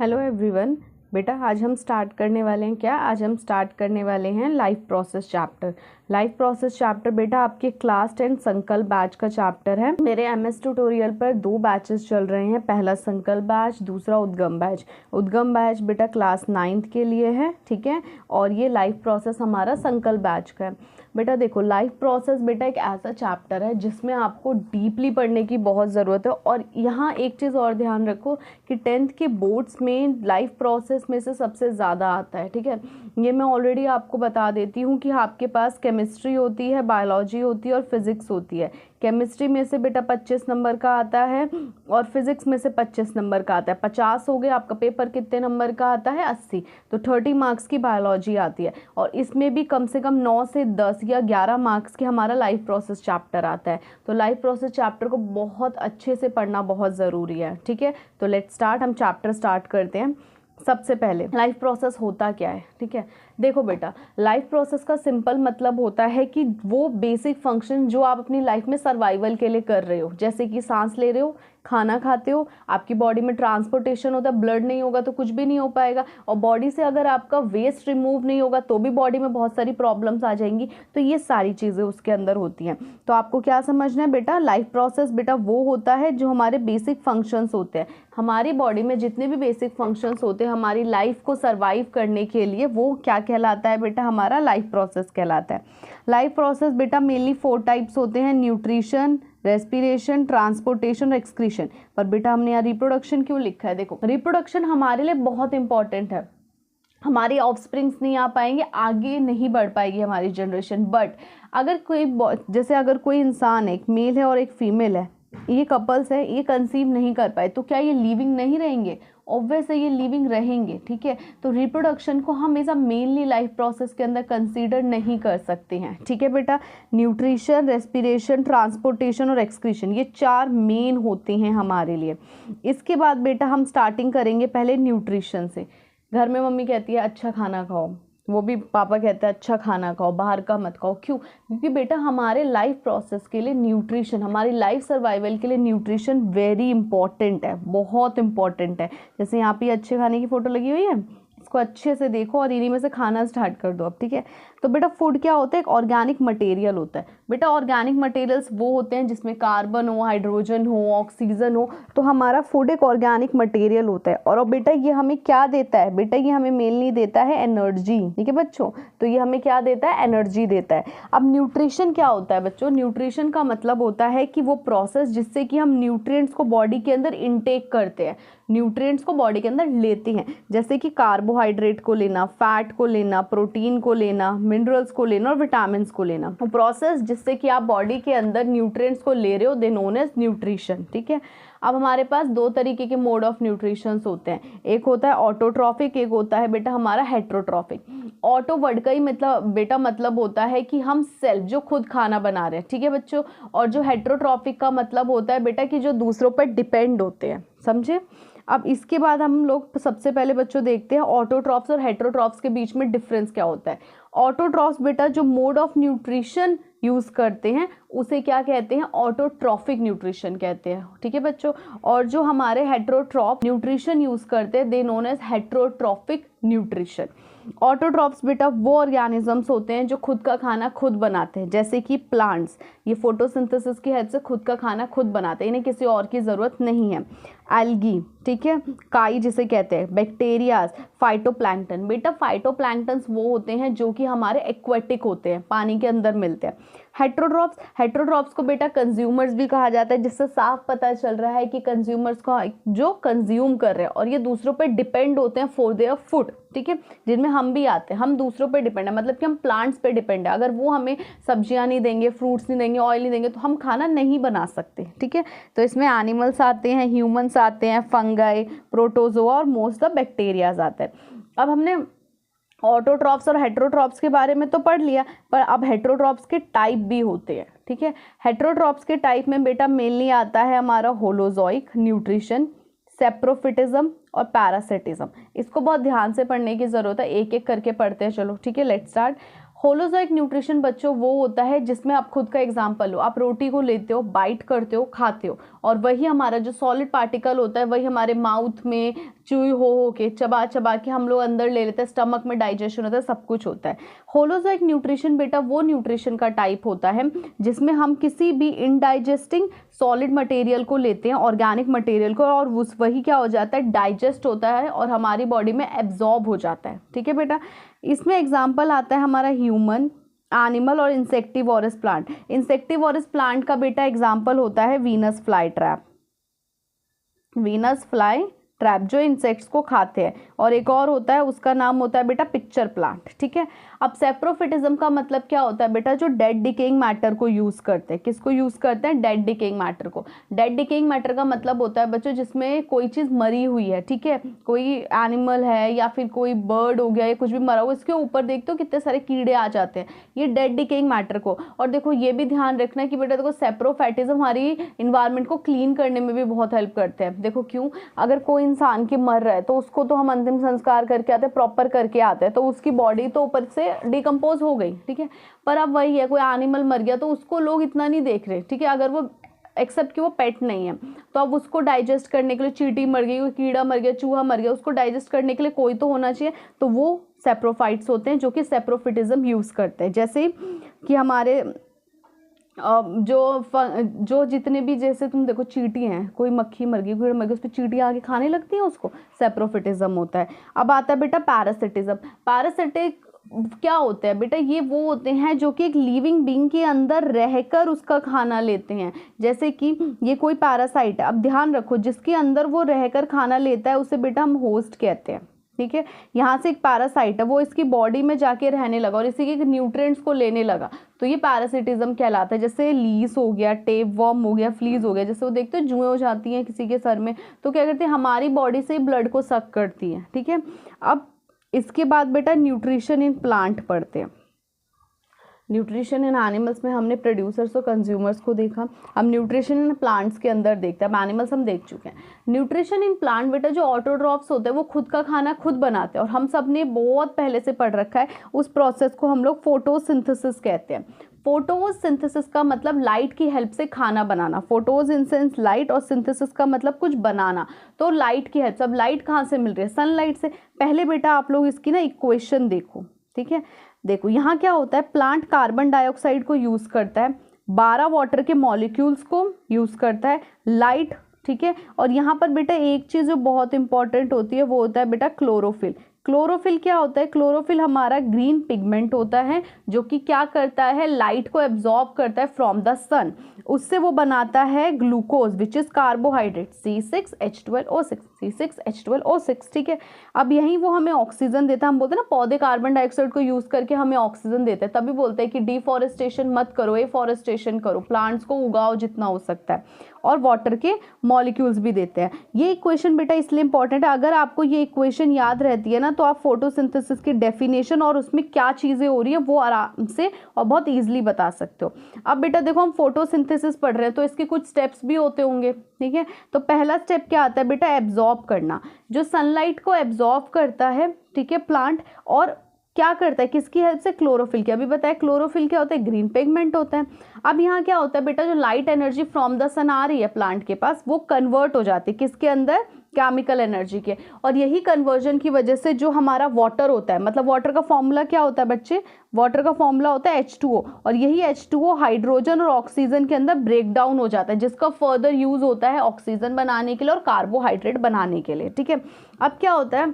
Hello everyone. बेटा आज हम स्टार्ट करने वाले हैं आज हम स्टार्ट करने वाले हैं life process chapter. Life process chapter बेटा आपके क्लास 10 संकल्प बैच का चैप्टर है। मेरे एमएस ट्यूटोरियल पर 2 बैचेस चल रहे हैं, पहला संकल्प बैच, दूसरा उद्गम बैच। उद्गम बैच बेटा क्लास 9th के लिए है, ठीक है, और ये लाइफ प्रोसेस हमारा संकल्प बैच का है। बेटा देखो, लाइफ प्रोसेस बेटा एक ऐसा चैप्टर है जिसमें आपको डीपली पढ़ने की बहुत ज़रूरत है। और यहाँ एक चीज़ और ध्यान रखो कि 10th के बोर्ड्स में लाइफ प्रोसेस में से सबसे ज़्यादा आता है, ठीक है। ये मैं ऑलरेडी आपको बता देती हूँ कि आपके पास केमिस्ट्री होती है, बायोलॉजी होती है और फिज़िक्स होती है। केमिस्ट्री में से बेटा 25 नंबर का आता है और फिज़िक्स में से 25 नंबर का आता है। 50 हो गए, आपका पेपर कितने नंबर का आता है? 80। तो 30 मार्क्स की बायोलॉजी आती है और इसमें भी कम से कम 9 से 10 या 11 मार्क्स की हमारा लाइफ प्रोसेस चैप्टर आता है। तो लाइफ प्रोसेस चैप्टर को बहुत अच्छे से पढ़ना बहुत ज़रूरी है, ठीक है। तो लेट्स स्टार्ट, हम चैप्टर स्टार्ट करते हैं। सबसे पहले लाइफ प्रोसेस होता क्या है, ठीक है। देखो बेटा, लाइफ प्रोसेस का सिंपल मतलब होता है कि वो बेसिक फंक्शन जो आप अपनी लाइफ में सर्वाइवल के लिए कर रहे हो, जैसे कि सांस ले रहे हो, खाना खाते हो, आपकी बॉडी में ट्रांसपोर्टेशन होता है, ब्लड नहीं होगा तो कुछ भी नहीं हो पाएगा। और बॉडी से अगर आपका वेस्ट रिमूव नहीं होगा तो भी बॉडी में बहुत सारी प्रॉब्लम्स आ जाएंगी। तो ये सारी चीज़ें उसके अंदर होती हैं। तो आपको क्या समझना है बेटा, लाइफ प्रोसेस बेटा वो होता है जो हमारे बेसिक फंक्शंस होते हैं। हमारी बॉडी में जितने भी बेसिक फंक्शंस होते हैं हमारी लाइफ को सर्वाइव करने के लिए, वो क्या कहलाता है बेटा? हमारा लाइफ प्रोसेस कहलाता है। लाइफ प्रोसेस बेटा मेनली 4 टाइप्स होते हैं, न्यूट्रिशन, रेस्पिरेशन, ट्रांसपोर्टेशन, एक्सक्रीशन। पर बेटा हमने यहाँ रिप्रोडक्शन क्यों लिखा है? देखो, रिप्रोडक्शन हमारे लिए बहुत इंपॉर्टेंट है। हमारी ऑफस्प्रिंग्स नहीं आ पाएंगे, आगे नहीं बढ़ पाएगी हमारी जनरेशन। बट अगर कोई इंसान, एक मेल है और एक फीमेल है, ये कपल्स है, ये कंसीव नहीं कर पाए तो क्या ये लिविंग नहीं रहेंगे? ऑब्वियस है ये लिविंग रहेंगे, ठीक है। तो रिप्रोडक्शन को हम हमेशा मेनली लाइफ प्रोसेस के अंदर कंसीडर नहीं कर सकते हैं, ठीक है बेटा। न्यूट्रिशन, रेस्पिरेशन, ट्रांसपोर्टेशन और एक्सक्रीशन, ये 4 मेन होते हैं हमारे लिए। इसके बाद बेटा हम स्टार्टिंग करेंगे पहले न्यूट्रिशन से। घर में मम्मी कहती है अच्छा खाना खाओ, वो भी पापा कहते हैं अच्छा खाना खाओ, बाहर का मत खाओ। क्यों? क्योंकि बेटा हमारे लाइफ प्रोसेस के लिए न्यूट्रिशन, हमारी लाइफ सर्वाइवल के लिए न्यूट्रिशन वेरी इंपॉर्टेंट है, बहुत इंपॉर्टेंट है। जैसे यहाँ पे अच्छे खाने की फ़ोटो लगी हुई है, इसको अच्छे से देखो और इन्हीं में से खाना स्टार्ट कर दो अब, ठीक है। तो बेटा फूड क्या होता है? एक ऑर्गेनिक मटेरियल होता है। बेटा ऑर्गेनिक मटेरियल्स वो होते हैं जिसमें कार्बन हो, हाइड्रोजन हो, ऑक्सीजन हो। तो हमारा फूड एक ऑर्गेनिक मटेरियल होता है। और बेटा ये हमें क्या देता है? बेटा ये हमें मेनली देता है एनर्जी, ठीक है बच्चों। तो ये हमें क्या देता है? एनर्जी देता है। अब न्यूट्रिशन क्या होता है बच्चों? न्यूट्रिशन का मतलब होता है कि वो प्रोसेस जिससे कि हम न्यूट्रिएंट्स को बॉडी के अंदर इनटेक करते हैं, न्यूट्रिएंट्स को बॉडी के अंदर लेते हैं। जैसे कि कार्बोहाइड्रेट को लेना, फैट को लेना, प्रोटीन को लेना, मिनरल्स को लेना और विटामिन को लेना। वो प्रोसेस जिससे कि आप बॉडी के अंदर न्यूट्रिएंट्स को ले रहे हो, दे नोन एज न्यूट्रिशन, ठीक है। अब हमारे पास 2 तरीके के मोड ऑफ न्यूट्रिशंस होते हैं, एक होता है ऑटोट्रॉफिक, एक होता है बेटा हमारा हेट्रोट्रॉफिक। ऑटो वर्ड का ही मतलब होता है कि हम सेल्फ जो खुद खाना बना रहे हैं, ठीक है बच्चों। और जो हेट्रोट्रॉफिक का मतलब होता है बेटा कि जो दूसरों पर डिपेंड होते हैं, समझे। अब इसके बाद हम लोग सबसे पहले बच्चों देखते हैं ऑटोट्रॉफ्स और हेट्रोट्रॉफ्स के बीच में डिफरेंस क्या होता है। ऑटोट्रॉफ्स बेटा जो मोड ऑफ न्यूट्रिशन यूज करते हैं उसे क्या कहते हैं? ऑटोट्रॉफिक न्यूट्रिशन कहते हैं, ठीक है बच्चों। और जो हमारे हेट्रोट्रॉफ न्यूट्रिशन यूज करते हैं, they known as heterotrophic nutrition. Autotrophs बेटा वो ऑर्गेनिजम्स होते हैं जो खुद का खाना खुद बनाते हैं, जैसे कि प्लांट्स, ये फोटोसिंथेसिस की हेल्प से खुद का खाना खुद बनाते हैं, इन्हें किसी और की ज़रूरत नहीं है। एल्गी, ठीक है, काई जिसे कहते हैं, बैक्टीरियाज, फाइटोप्लैंक्टन। बेटा फाइटोप्लैंक्टन्स वो होते हैं जो कि हमारे एक्वेटिक होते हैं, पानी के अंदर मिलते हैं। हेट्रोट्रॉफ्स को बेटा कंज्यूमर्स भी कहा जाता है, जिससे साफ पता चल रहा है कि कंज्यूमर्स को जो कंज्यूम कर रहे हैं और ये दूसरों पर डिपेंड होते हैं फॉर देयर फूड, ठीक है। जिनमें हम भी आते हैं, हम दूसरों पर डिपेंड है, मतलब कि हम प्लांट्स पे डिपेंड है। अगर वो हमें सब्जियां नहीं देंगे, फ्रूट्स नहीं देंगे, ऑयल नहीं देंगे तो हम खाना नहीं बना सकते, ठीक है। तो इसमें एनिमल्स आते हैं, ह्यूमंस आते हैं, फंगाई, प्रोटोजोआ और मोस्ट द बैक्टीरियाज आते हैं। अब हमने ऑटोट्रॉफ्स और हेट्रोट्रॉफ्स के बारे में तो पढ़ लिया, पर अब हेट्रोट्रॉफ्स के टाइप भी होते हैं, ठीक है। हेट्रोट्रॉफ्स के टाइप में बेटा मेनली आता है हमारा होलोजोइक न्यूट्रिशन, सेप्रोफिटिज्म और पैरासिटिज्म। इसको बहुत ध्यान से पढ़ने की जरूरत है, एक एक करके पढ़ते हैं, चलो ठीक है, लेट्स स्टार्ट। होलोजोइक न्यूट्रिशन बच्चों वो होता है जिसमें आप खुद का एग्जांपल लो, आप रोटी को लेते हो, बाइट करते हो, खाते हो और वही हमारा जो सॉलिड पार्टिकल होता है वही हमारे माउथ में, चूई हो के चबा चबा के हम लोग अंदर ले लेते हैं, स्टमक में डाइजेशन होता है, सब कुछ होता है। होलोजोइक न्यूट्रिशन बेटा वो न्यूट्रिशन का टाइप होता है जिसमें हम किसी भी इनडाइजेस्टिंग सॉलिड मटेरियल को लेते हैं, ऑर्गेनिक मटेरियल को, और वही क्या हो जाता है, डाइजेस्ट होता है और हमारी बॉडी में एब्जॉर्ब हो जाता है। ठीक है बेटा, इसमें एग्जाम्पल आता है हमारा ह्यूमन, एनिमल और इंसेक्टिवोरस प्लांट। इंसेक्टिवोरस प्लांट का बेटा एग्जाम्पल होता है Venus fly trap, Venus fly trap जो इंसेक्ट्स को खाते हैं। और एक और होता है, उसका नाम होता है बेटा पिक्चर प्लांट। ठीक है, अब सेप्रोफिटिज्म का मतलब क्या होता है बेटा, जो डेड डिकेइंग मैटर को यूज़ करते हैं। किसको यूज़ करते हैं, डेड डिकेइंग मैटर को। डेड डिकेइंग मैटर का मतलब होता है बच्चों जिसमें कोई चीज़ मरी हुई है, ठीक है, कोई एनिमल है या फिर कोई बर्ड हो गया या कुछ भी मरा हुआ, इसके ऊपर देखते हो कितने सारे कीड़े आ जाते हैं, ये डेड डिकेइंग मैटर को। और देखो ये भी ध्यान रखना है कि बेटा देखो सेप्रोफिटिज्म हमारी इन्वायरमेंट को क्लीन करने में भी बहुत हेल्प करते हैं। देखो क्यों, अगर कोई इंसान की मर रहा है तो उसको तो हम अंतिम संस्कार करके आते हैं, प्रॉपर करके आते हैं, तो उसकी बॉडी तो ऊपर से डिकम्पोज हो गई। ठीक है, पर अब वही है, कोई एनिमल मर गया तो उसको लोग इतना नहीं देख रहे। ठीक है, अगर वो एक्सेप्ट कि वो पेट नहीं है, तो अब उसको डाइजेस्ट करने के लिए, चींटी मर गई, कोई कीड़ा मर गया, चूहा मर गया, उसको डाइजेस्ट करने के लिए कोई तो होना चाहिए, तो वो सेप्रोफाइट्स होते हैं जो कि सेप्रोफिटिज्म यूज़ करते हैं। जैसे कि हमारे जो जितने भी, जैसे तुम देखो चींटी हैं, कोई मक्खी मर गई, कोई मर गई, उस पर चींटी आके खाने लगती है, उसको सेप्रोफिटिज्म होता है। अब आता है बेटा पैरासिटिज्म। पैरासिटिक क्या होता है बेटा, ये वो होते हैं जो कि एक लिविंग बीइंग के अंदर रहकर उसका खाना लेते हैं। जैसे कि ये कोई पैरासाइट है, अब ध्यान रखो जिसके अंदर वो रहकर खाना लेता है उसे बेटा हम होस्ट कहते हैं। ठीक है, यहाँ से एक पैरासाइट है, वो इसकी बॉडी में जाके रहने लगा और इसी के न्यूट्रिएंट्स को लेने लगा, तो ये पैरासिटिज्म कहलाता है। जैसे लीस हो गया, टेप वर्म हो गया, फ्लीज हो गया, जैसे वो देखते हो जुएं हो जाती हैं किसी के सर में, तो क्या करते हैं, हमारी बॉडी से ब्लड को सक करती है। ठीक है, अब इसके बाद बेटा न्यूट्रिशन इन प्लांट पढ़ते हैं। न्यूट्रिशन इन एनिमल्स में हमने प्रोड्यूसर्स और कंज्यूमर्स को देखा, हम न्यूट्रिशन इन प्लांट्स के अंदर देखते हैं। अब एनिमल्स हम देख चुके हैं। न्यूट्रिशन इन प्लांट बेटा जो ऑटोट्रॉफ्स होते हैं वो खुद का खाना खुद बनाते हैं, और हम सब ने बहुत पहले से पढ़ रखा है, उस प्रोसेस को हम लोग फोटोसिंथेसिस कहते हैं। फोटोसिंथेसिस का मतलब लाइट की हेल्प से खाना बनाना, फोटोज इन सेंस लाइट, और सिंथेसिस का मतलब कुछ बनाना, तो लाइट की हेल्प से। अब लाइट कहाँ से मिल रही है, सनलाइट से। पहले बेटा आप लोग इसकी ना इक्वेशन देखो। ठीक है, देखो यहाँ क्या होता है, प्लांट कार्बन डाइऑक्साइड को यूज़ करता है, 12 वाटर के मॉलिक्यूल्स को यूज़ करता है, लाइट। ठीक है, और यहाँ पर बेटा एक चीज़ जो बहुत इंपॉर्टेंट होती है वो होता है बेटा क्लोरोफिल। क्लोरोफिल क्या होता है, क्लोरोफिल हमारा ग्रीन पिगमेंट होता है जो कि क्या करता है, लाइट को एब्जॉर्ब करता है फ्रॉम द सन, उससे वो बनाता है glucose which is carbohydrate, C6H12O6, C6H12O6। ठीक है, अब यही वो हमें ऑक्सीजन देता है। हम बोलते हैं ना पौधे कार्बन डाइऑक्साइड को यूज करके हमें ऑक्सीजन देते हैं, तभी बोलते हैं कि डिफॉरेस्टेशन मत करो, एफॉरेस्टेशन करो, प्लांट्स को उगाओ जितना हो सकता है, और वाटर के मॉलिक्यूल्स भी देते हैं। ये इक्वेशन बेटा इसलिए इंपॉर्टेंट है, अगर आपको ये इक्वेशन याद रहती है ना, तो आप फोटोसिंथेसिस की डेफिनेशन और उसमें क्या चीज़ें हो रही है वो आराम से और बहुत ईजिली बता सकते हो। अब बेटा देखो हम फोटोसिंथेसिस पढ़ रहे हैं तो इसके कुछ स्टेप्स भी होते होंगे। ठीक है, तो पहला स्टेप क्या आता है बेटा, एब्जॉर्ब करना, जो सनलाइट को एब्जॉर्ब करता है। ठीक है, प्लांट, और क्या करता है, किसकी हेल्प से, क्लोरोफिल की। अभी बताया क्लोरोफिल क्या होता है, ग्रीन पिगमेंट होता है। अब यहाँ क्या होता है बेटा, जो लाइट एनर्जी फ्रॉम द सन आ रही है प्लांट के पास, वो कन्वर्ट हो जाती है किसके अंदर, केमिकल एनर्जी के। और यही कन्वर्जन की वजह से जो हमारा वाटर होता है, मतलब वाटर का फॉर्मूला क्या होता है बच्चे, वाटर का फॉर्मूला होता है H2O, और यही H2O हाइड्रोजन और ऑक्सीजन के अंदर ब्रेक डाउन हो जाता है, जिसका फर्दर यूज होता है ऑक्सीजन बनाने के लिए और कार्बोहाइड्रेट बनाने के लिए। ठीक है, अब क्या होता है,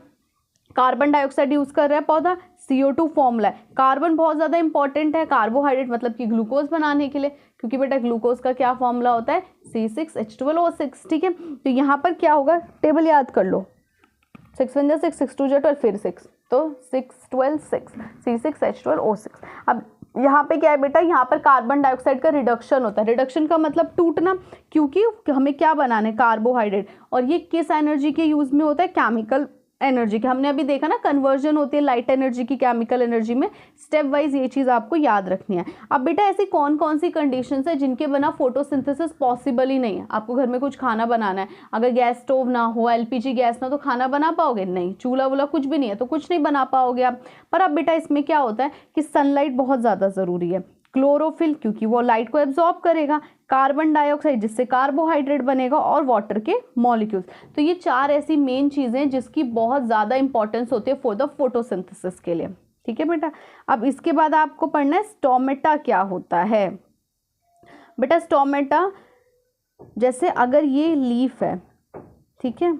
कार्बन डाइऑक्साइड यूज कर रहा है पौधा, CO2 फॉर्मूला है, कार्बन बहुत ज़्यादा इंपॉर्टेंट है, कार्बोहाइड्रेट मतलब कि ग्लूकोज बनाने के लिए, क्योंकि बेटा ग्लूकोज का क्या फॉर्मूला होता है, C6H12O6। ठीक है, तो यहाँ पर क्या होगा, टेबल याद कर लो, 6 1 6, 6 2 12, फिर 6, तो 6 12 6, C6H12O6। अब यहाँ पे क्या है बेटा, यहाँ पर कार्बन डाइऑक्साइड का रिडक्शन होता है। रिडक्शन का मतलब टूटना, क्योंकि हमें क्या बनाना है, कार्बोहाइड्रेट, और ये किस एनर्जी के यूज में होता है, केमिकल एनर्जी के। हमने अभी देखा ना कन्वर्जन होती है लाइट एनर्जी की केमिकल एनर्जी में। स्टेप वाइज ये चीज़ आपको याद रखनी है। अब बेटा ऐसी कौन कौन सी कंडीशंस है जिनके बिना फोटोसिंथेसिस पॉसिबल ही नहीं है। आपको घर में कुछ खाना बनाना है, अगर गैस स्टोव ना हो, LPG गैस ना, तो खाना बना पाओगे नहीं, चूल्हा वूल्हा कुछ भी नहीं है तो कुछ नहीं बना पाओगे आप। पर अब बेटा इसमें क्या होता है कि सनलाइट बहुत ज़्यादा ज़रूरी है, क्लोरोफिल क्योंकि वो लाइट को एब्जॉर्ब करेगा, कार्बन डाइऑक्साइड जिससे कार्बोहाइड्रेट बनेगा, और वाटर के मॉलिक्यूल्स। तो ये 4 ऐसी मेन चीज़ें जिसकी बहुत ज़्यादा इंपॉर्टेंस होती है फॉर द फोटोसिंथेसिस के लिए। ठीक है बेटा। अब इसके बाद आपको पढ़ना है स्टोमेटा क्या होता है। बेटा स्टोमेटा, जैसे अगर ये लीफ है, ठीक है,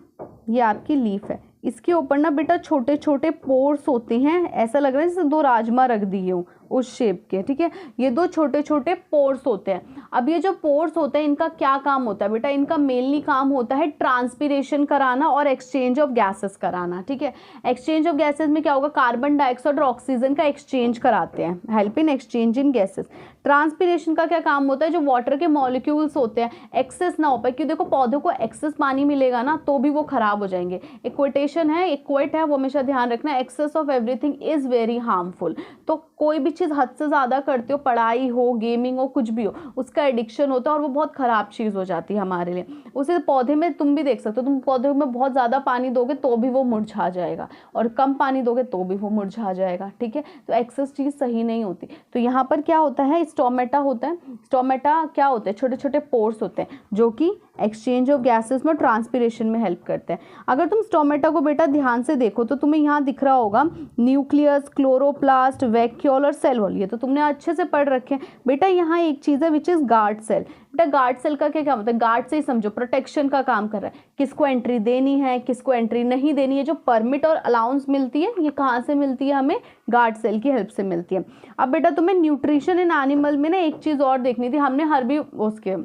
ये आपकी लीफ है, इसके ऊपर ना बेटा छोटे छोटे पोर्स होते हैं, ऐसा लग रहा है जैसे 2 राजमा रख दिए हो उस शेप के। ठीक है, ये 2 छोटे छोटे पोर्स होते हैं। अब ये जो पोर्स होते हैं इनका क्या काम होता है बेटा, इनका मेनली काम होता है ट्रांसपिरेशन कराना और एक्सचेंज ऑफ गैसेस कराना। ठीक है, एक्सचेंज ऑफ गैसेस में क्या होगा, कार्बन डाइऑक्साइड और ऑक्सीजन का एक्सचेंज कराते हैं, help in exchange in gases. Transpiration का क्या काम होता है, जो वाटर के मॉलिक्यूल्स होते हैं एक्सेस ना हो पाए, क्योंकि देखो पौधों को एक्सेस पानी मिलेगा ना तो भी वो खराब हो जाएंगे। एक क्वोटेशन है, एक क्वोट है, वो हमेशा ध्यान रखना, excess of everything is very harmful. तो कोई भी चीज़ हद से ज़्यादा करते हो, पढ़ाई हो, गेमिंग हो, कुछ भी हो, उसका एडिक्शन होता है और वो बहुत ख़राब चीज़ हो जाती है हमारे लिए। उसे पौधे में तुम भी देख सकते हो, तुम पौधे में बहुत ज़्यादा पानी दोगे तो भी वो मुरझा जाएगा, और कम पानी दोगे तो भी वो मुरझा जाएगा। ठीक है, तो एक्सेस चीज़ सही नहीं होती। तो यहाँ पर क्या होता है, स्टोमेटा होता है। स्टोमेटा क्या होते हैं, छोटे छोटे पोर्स होते हैं जो कि एक्सचेंज ऑफ गैसेस में, ट्रांसपिरेशन में हेल्प करते हैं। अगर तुम स्टोमेटा को बेटा ध्यान से देखो तो तुम्हें यहाँ दिख रहा होगा न्यूक्लियस, क्लोरोप्लास्ट, वैक्यूल और सेल वॉल, ये तो तुमने अच्छे से पढ़ रखे हैं। बेटा यहाँ एक चीज़ है विच इज़ गार्ड सेल। बेटा गार्ड सेल का क्या काम होता है, गार्ड से ही समझो, प्रोटेक्शन का काम कर रहा है, किसको एंट्री देनी है, किसको एंट्री नहीं देनी है। जो परमिट और अलाउंस मिलती है ये कहाँ से मिलती है, हमें गार्ड सेल की हेल्प से मिलती है। अब बेटा तुम्हें न्यूट्रिशन इन एनिमल में ना एक चीज़ और देखनी थी, हमने हर भी उसके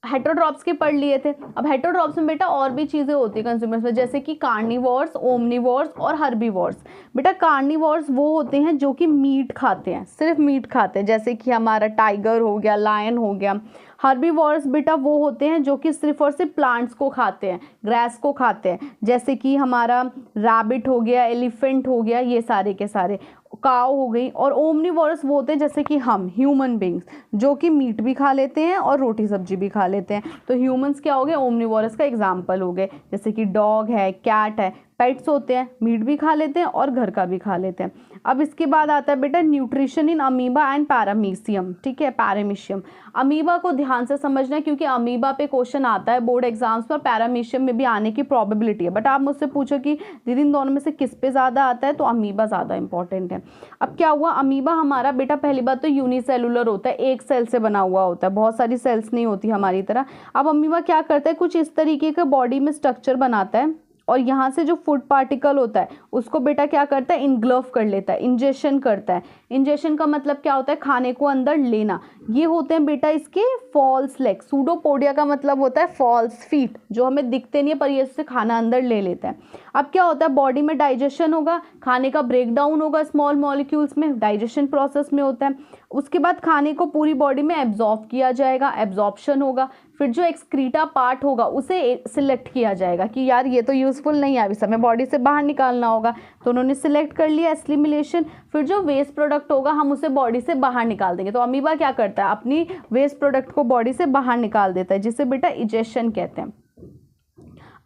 हेटरोट्रॉप्स के पढ़ लिए थे। अब हेटरोट्रॉप्स में बेटा और भी चीज़ें होती है कंज्यूमर्स में, जैसे कि कार्निवोर्स, ओमनिवोर्स और हर्बीवोर्स। बेटा कार्निवोर्स वो होते हैं जो कि मीट खाते हैं, सिर्फ मीट खाते हैं, जैसे कि हमारा टाइगर हो गया, लायन हो गया। हर्बीवोर्स बेटा वो होते हैं जो कि सिर्फ और सिर्फ प्लांट्स को खाते हैं, ग्रास को खाते हैं, जैसे कि हमारा रैबिट हो गया, एलिफेंट हो गया, ये सारे के सारे, काव हो गई। और ओमनिवोरस वो होते हैं जैसे कि हम ह्यूमन बींग्स, जो कि मीट भी खा लेते हैं और रोटी सब्जी भी खा लेते हैं। तो ह्यूमंस क्या हो गए, ओमनिवोरस का एग्जाम्पल हो गए, जैसे कि डॉग है, कैट है। पेट्स होते हैं, मीट भी खा लेते हैं और घर का भी खा लेते हैं। अब इसके बाद आता है बेटा nutrition in amoeba and paramecium. ठीक है, पैरामीशियम, अमीबा को ध्यान से समझना है क्योंकि अमीबा पे क्वेश्चन आता है बोर्ड एग्जाम्स पर, पैरामीशियम में भी आने की प्रोबेबिलिटी है। बट आप मुझसे पूछो कि दीदी इन दोनों में से किस पे ज़्यादा आता है, तो अमीबा ज़्यादा इंपॉर्टेंट है। अब क्या हुआ, अमीबा हमारा बेटा पहली बात तो यूनिसेलुलर होता है, एक सेल से बना हुआ होता है, बहुत सारी सेल्स नहीं होती हमारी तरह। अब अमीबा क्या करता है, कुछ इस तरीके का बॉडी में स्ट्रक्चर बनाता है और यहाँ से जो फूड पार्टिकल होता है उसको बेटा क्या करता है, इनग्लव कर लेता है, इंजेक्शन करता है। इंजेक्शन का मतलब क्या होता है, खाने को अंदर लेना। ये होते हैं बेटा इसके फॉल्स लेग। सूडोपोडिया का मतलब होता है फॉल्स फीट, जो हमें दिखते नहीं है पर ये इससे खाना अंदर ले लेता है। अब क्या होता है, बॉडी में डाइजेशन होगा, खाने का ब्रेक डाउन होगा स्मॉल मॉलिक्यूल्स में, डाइजेशन प्रोसेस में होता है। उसके बाद खाने को पूरी बॉडी में एब्जॉर्ब किया जाएगा, एब्जॉर्प्शन होगा। फिर जो एक्सक्रीटा पार्ट होगा उसे सिलेक्ट किया जाएगा कि यार ये तो यूज़फुल नहीं है, अभी समय बॉडी से बाहर निकालना होगा, तो उन्होंने सिलेक्ट कर लिया एस्लिमिलेशन। फिर जो वेस्ट प्रोडक्ट होगा हम उसे बॉडी से बाहर निकाल देंगे। तो अमीबा क्या करता है, अपनी वेस्ट प्रोडक्ट को बॉडी से बाहर निकाल देता है, जिसे बेटा इजेशन कहते हैं।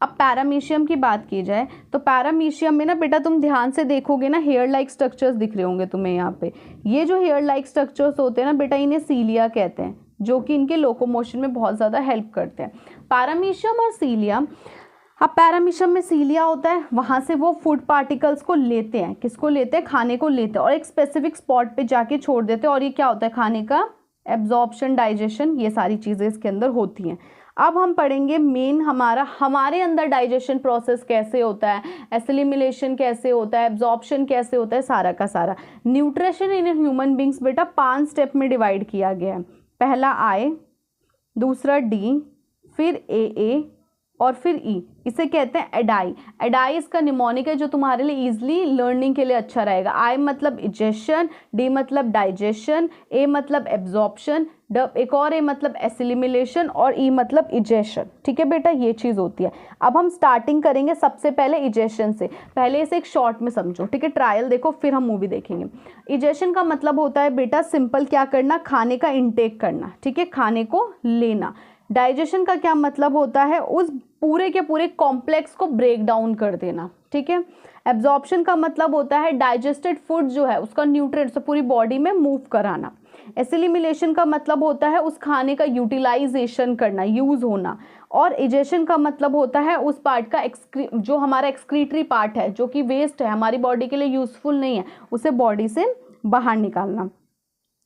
अब पैरामीशियम की बात की जाए तो पैरामीशियम में ना बेटा तुम ध्यान से देखोगे ना, हेयर लाइक स्ट्रक्चर्स दिख रहे होंगे तुम्हें यहाँ पे। ये जो हेयर लाइक स्ट्रक्चर्स होते हैं ना बेटा, इन्हें सीलिया कहते हैं, जो कि इनके लोकोमोशन में बहुत ज़्यादा हेल्प करते हैं। पैरामीशियम और सीलिया, अब पैरामीशियम में सीलिया होता है, वहाँ से वो फूड पार्टिकल्स को लेते हैं, किसको लेते हैं, खाने को लेते हैं, और एक स्पेसिफिक स्पॉट पे जाके छोड़ देते हैं। और ये क्या होता है, खाने का एब्जॉर्प्शन, डाइजेशन, ये सारी चीज़ें इसके अंदर होती हैं। अब हम पढ़ेंगे मेन हमारे अंदर डाइजेशन प्रोसेस कैसे होता है, एसिमिलेशन कैसे होता है, एब्जॉर्प्शन कैसे होता है, सारा का सारा। न्यूट्रिशन इन ह्यूमन बींग्स बेटा 5 स्टेप में डिवाइड किया गया है। पहला आई, दूसरा डी, फिर ए और फिर ई। इसे कहते हैं एडाई। एडाई इसका निमोनिक है जो तुम्हारे लिए इजीली लर्निंग के लिए अच्छा रहेगा। आई मतलब इजेशन, डी मतलब डाइजेशन, ए मतलब एब्जॉर्प्शन, एक और ए मतलब एसिमिलेशन, और ई मतलब इजेशन। ठीक है बेटा, ये चीज़ होती है। अब हम स्टार्टिंग करेंगे सबसे पहले इजेशन से। पहले इसे एक शॉर्ट में समझो, ठीक है, ट्रायल देखो फिर हम मूवी देखेंगे। इजेशन का मतलब होता है बेटा सिंपल क्या करना, खाने का इंटेक करना, ठीक है, खाने को लेना। डाइजेशन का क्या मतलब होता है, उस पूरे के पूरे कॉम्प्लेक्स को ब्रेक डाउन कर देना, ठीक है। एब्जॉर्प्शन का मतलब होता है डाइजेस्टेड फूड जो है उसका न्यूट्रिएंट्स पूरी बॉडी में मूव कराना। एसिलिमिलेशन का मतलब होता है उस खाने का यूटिलाइजेशन करना, यूज होना। और इजेशन का मतलब होता है उस पार्ट का जो हमारा एक्सक्रीटरी पार्ट है, जो कि वेस्ट है, हमारी बॉडी के लिए यूजफुल नहीं है, उसे बॉडी से बाहर निकालना।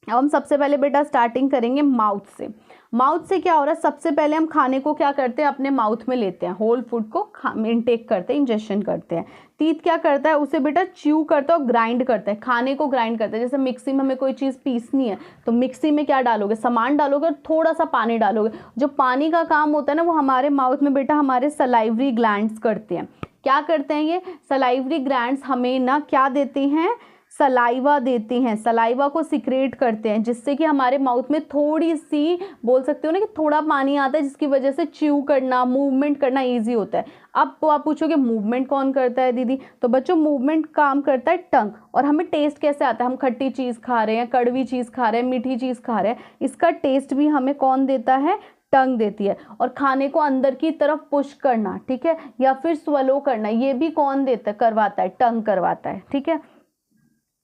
अब हम सबसे पहले बेटा स्टार्टिंग करेंगे माउथ से। माउथ से क्या हो रहा है, सबसे पहले हम खाने को क्या करते हैं, अपने माउथ में लेते हैं, होल फूड को इनटेक करते हैं, इंजेक्शन करते हैं। टीथ क्या करता है, उसे बेटा च्यू करता है और ग्राइंड करता है, खाने को ग्राइंड करता है। जैसे मिक्सी में हमें कोई चीज़ पीसनी है तो मिक्सी में क्या डालोगे, सामान डालोगे और थोड़ा सा पानी डालोगे। जो पानी का काम होता है ना वो हमारे माउथ में बेटा हमारे सलाइवरी ग्लैंड्स करते हैं। क्या करते हैं ये सलाइवरी ग्लैंड्स, हमें ना क्या देते हैं, सलाइवा देते हैं, सलाइवा को सिक्रेट करते हैं, जिससे कि हमारे माउथ में थोड़ी सी बोल सकते हो ना कि थोड़ा पानी आता है, जिसकी वजह से च्यू करना, मूवमेंट करना इजी होता है। अब तो आप पूछोगे मूवमेंट कौन करता है दीदी, तो बच्चों मूवमेंट काम करता है टंग। और हमें टेस्ट कैसे आता है, हम खट्टी चीज़ खा रहे हैं, कड़वी चीज़ खा रहे हैं, मीठी चीज़ खा रहे हैं, इसका टेस्ट भी हमें कौन देता है, टंग देती है। और खाने को अंदर की तरफ पुश करना, ठीक है, या फिर स्वेलो करना, ये भी कौन देता है, करवाता है, टंग करवाता है, ठीक है।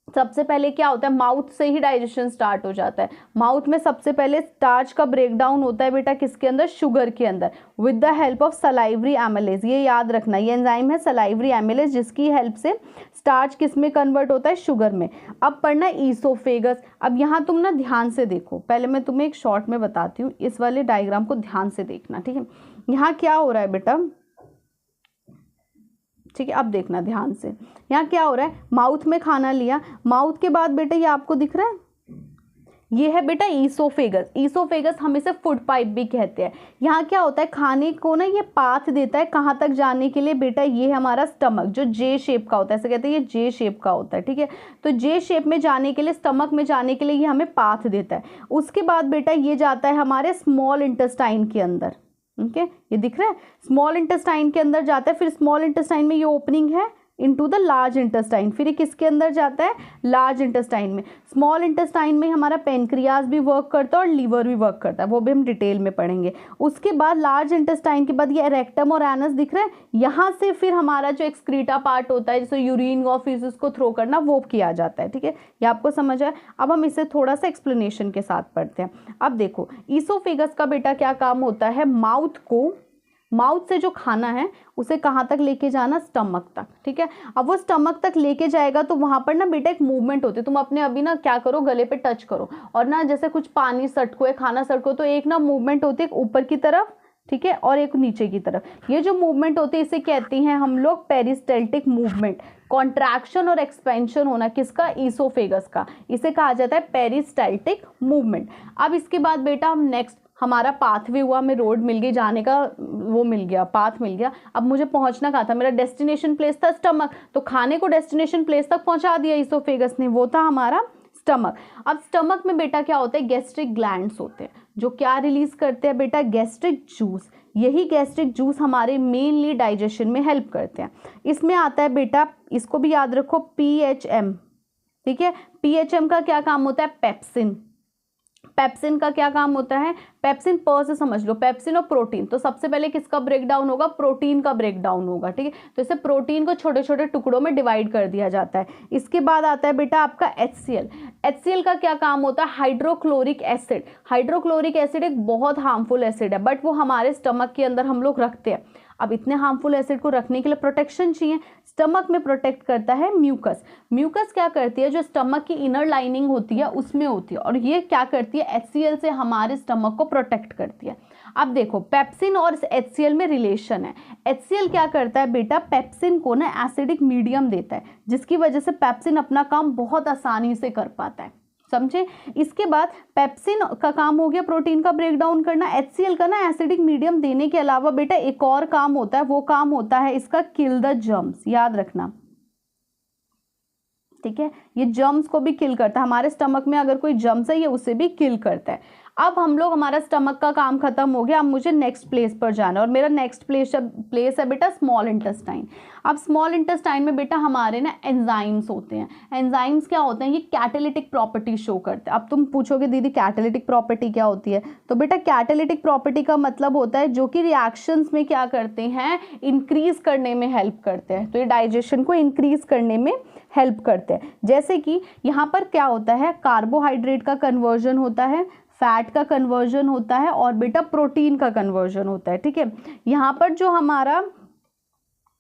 सबसे पहले क्या होता है, माउथ से ही डाइजेशन स्टार्ट हो जाता है। माउथ में सबसे पहले स्टार्च का ब्रेकडाउन होता है बेटा किसके अंदर, शुगर के अंदर, with the help of salivary amylase. ये याद रखना, ये एंजाइम है सलाइवरी एमिलेज, जिसकी हेल्प से स्टार्च किस में कन्वर्ट होता है, शुगर में। अब पढ़ना ईसोफेगस। अब यहाँ तुम ना ध्यान से देखो, पहले मैं तुम्हें एक शॉर्ट में बताती हूँ, इस वाले डायग्राम को ध्यान से देखना, ठीक है। यहाँ क्या हो रहा है बेटा, ठीक है, अब देखना ध्यान से, यहाँ क्या हो रहा है, माउथ में खाना लिया, माउथ के बाद बेटा ये आपको दिख रहा है, ये है बेटा ईसोफेगस। ईसोफेगस हम इसे फूड पाइप भी कहते हैं। यहाँ क्या होता है, खाने को ना ये पाथ देता है कहाँ तक जाने के लिए बेटा, ये हमारा स्टमक जो जे शेप का होता है, ऐसे कहते हैं ये जे शेप का होता है, ठीक है। तो जे शेप में जाने के लिए, स्टमक में जाने के लिए ये हमें पाथ देता है। उसके बाद बेटा ये जाता है हमारे स्मॉल इंटेस्टाइन के अंदर, ओके, ये दिख रहा है, स्मॉल इंटेस्टाइन के अंदर जाता है। फिर स्मॉल इंटेस्टाइन में ये ओपनिंग है इनटू द लार्ज इंटेस्टाइन, फिर ये किसके अंदर जाता है, लार्ज इंटेस्टाइन में। स्मॉल इंटेस्टाइन में हमारा पेनक्रियाज भी वर्क करता है और लीवर भी वर्क करता है, वो भी हम डिटेल में पढ़ेंगे। उसके बाद लार्ज इंटेस्टाइन के बाद ये रेक्टम और एनस दिख रहा है, यहाँ से फिर हमारा जो एक्सक्रीटा पार्ट होता है, जैसे यूरिन और फीसेस को थ्रो करना, वो किया जाता है, ठीक है। ये आपको समझ आया। अब हम इसे थोड़ा सा एक्सप्लेनेशन के साथ पढ़ते हैं। अब देखो ईसोफेगस का बेटा क्या काम होता है, माउथ से जो खाना है उसे कहाँ तक लेके जाना, स्टमक तक, ठीक है। अब वो स्टमक तक लेके जाएगा तो वहाँ पर ना बेटा एक मूवमेंट होती है। तुम अपने अभी ना क्या करो, गले पे टच करो और ना जैसे कुछ पानी सटको या खाना सटको, तो एक ना मूवमेंट होती है ऊपर की तरफ, ठीक है, और एक नीचे की तरफ। ये जो मूवमेंट होती है इसे कहते हैं हम लोग पेरिस्टल्टिक मूवमेंट। कॉन्ट्रैक्शन और एक्सपेंशन होना किसका, ईसोफेगस का, इसे कहा जाता है पेरिस्टल्टिक मूवमेंट। अब इसके बाद बेटा हम नेक्स्ट, हमारा पाथवे हुआ, हमें रोड मिल गई जाने का, वो मिल गया, पाथ मिल गया। अब मुझे पहुंचना कहाँ था, मेरा डेस्टिनेशन प्लेस था स्टमक, तो खाने को डेस्टिनेशन प्लेस तक पहुंचा दिया ईसोफेगस ने, वो था हमारा स्टमक। अब स्टमक में बेटा क्या होता है, गैस्ट्रिक ग्लैंड्स होते हैं जो क्या रिलीज करते हैं बेटा, गैस्ट्रिक जूस। यही गैस्ट्रिक जूस हमारे मेनली डाइजेशन में हेल्प करते हैं। इसमें आता है बेटा, इसको भी याद रखो, PHM, ठीक है। PHM का क्या काम होता है, पेप्सिन। पेप्सिन का क्या काम होता है, पेप्सिन प से समझ लो, पेप्सिन और प्रोटीन। तो सबसे पहले किसका ब्रेकडाउन होगा, प्रोटीन का ब्रेकडाउन होगा, ठीक है। तो इसे प्रोटीन को छोटे छोटे टुकड़ों में डिवाइड कर दिया जाता है। इसके बाद आता है बेटा आपका HCl। HCl का क्या काम होता है, हाइड्रोक्लोरिक एसिड। हाइड्रोक्लोरिक एसिड एक बहुत हार्मफुल एसिड है, बट वो हमारे स्टमक के अंदर हम लोग रखते हैं। अब इतने हार्मफुल एसिड को रखने के लिए प्रोटेक्शन चाहिए, स्टमक में प्रोटेक्ट करता है म्यूकस। म्यूकस क्या करती है, जो स्टमक की इनर लाइनिंग होती है उसमें होती है, और ये क्या करती है, HCl से हमारे स्टमक को प्रोटेक्ट करती है। अब देखो पेप्सिन और HCl में रिलेशन है। HCl क्या करता है बेटा, पेप्सिन को ना एसिडिक मीडियम देता है, जिसकी वजह से पेप्सिन अपना काम बहुत आसानी से कर पाता है, समझे। इसके बाद पेप्सिन का काम हो गया प्रोटीन का ब्रेकडाउन करना, HCl का ना एसिडिक मीडियम देने के अलावा बेटा एक और काम होता है, वो काम होता है इसका किल द जर्म्स, याद रखना, ठीक है। ये जर्म्स को भी किल करता है, हमारे स्टमक में अगर कोई जर्म्स है ये उसे भी किल करता है। अब हम लोग, हमारा स्टमक का काम खत्म हो गया, अब मुझे नेक्स्ट प्लेस पर जाना है और मेरा नेक्स्ट प्लेस है बेटा स्मॉल इंटेस्टाइन। अब स्मॉल इंटेस्टाइन में बेटा हमारे ना एंजाइम्स होते हैं। एंजाइम्स क्या होते हैं, ये कैटालिटिक प्रॉपर्टी शो करते हैं। अब तुम पूछोगे दीदी कैटालिटिक प्रॉपर्टी क्या होती है, तो बेटा कैटालिटिक प्रॉपर्टी का मतलब होता है जो कि रिएक्शंस में क्या करते हैं, इंक्रीज करने में हेल्प करते हैं। तो ये डाइजेशन को इंक्रीज करने में हेल्प करते हैं। जैसे कि यहाँ पर क्या होता है, कार्बोहाइड्रेट का कन्वर्जन होता है, फैट का कन्वर्जन होता है और बेटा प्रोटीन का कन्वर्जन होता है। ठीक है, यहाँ पर जो हमारा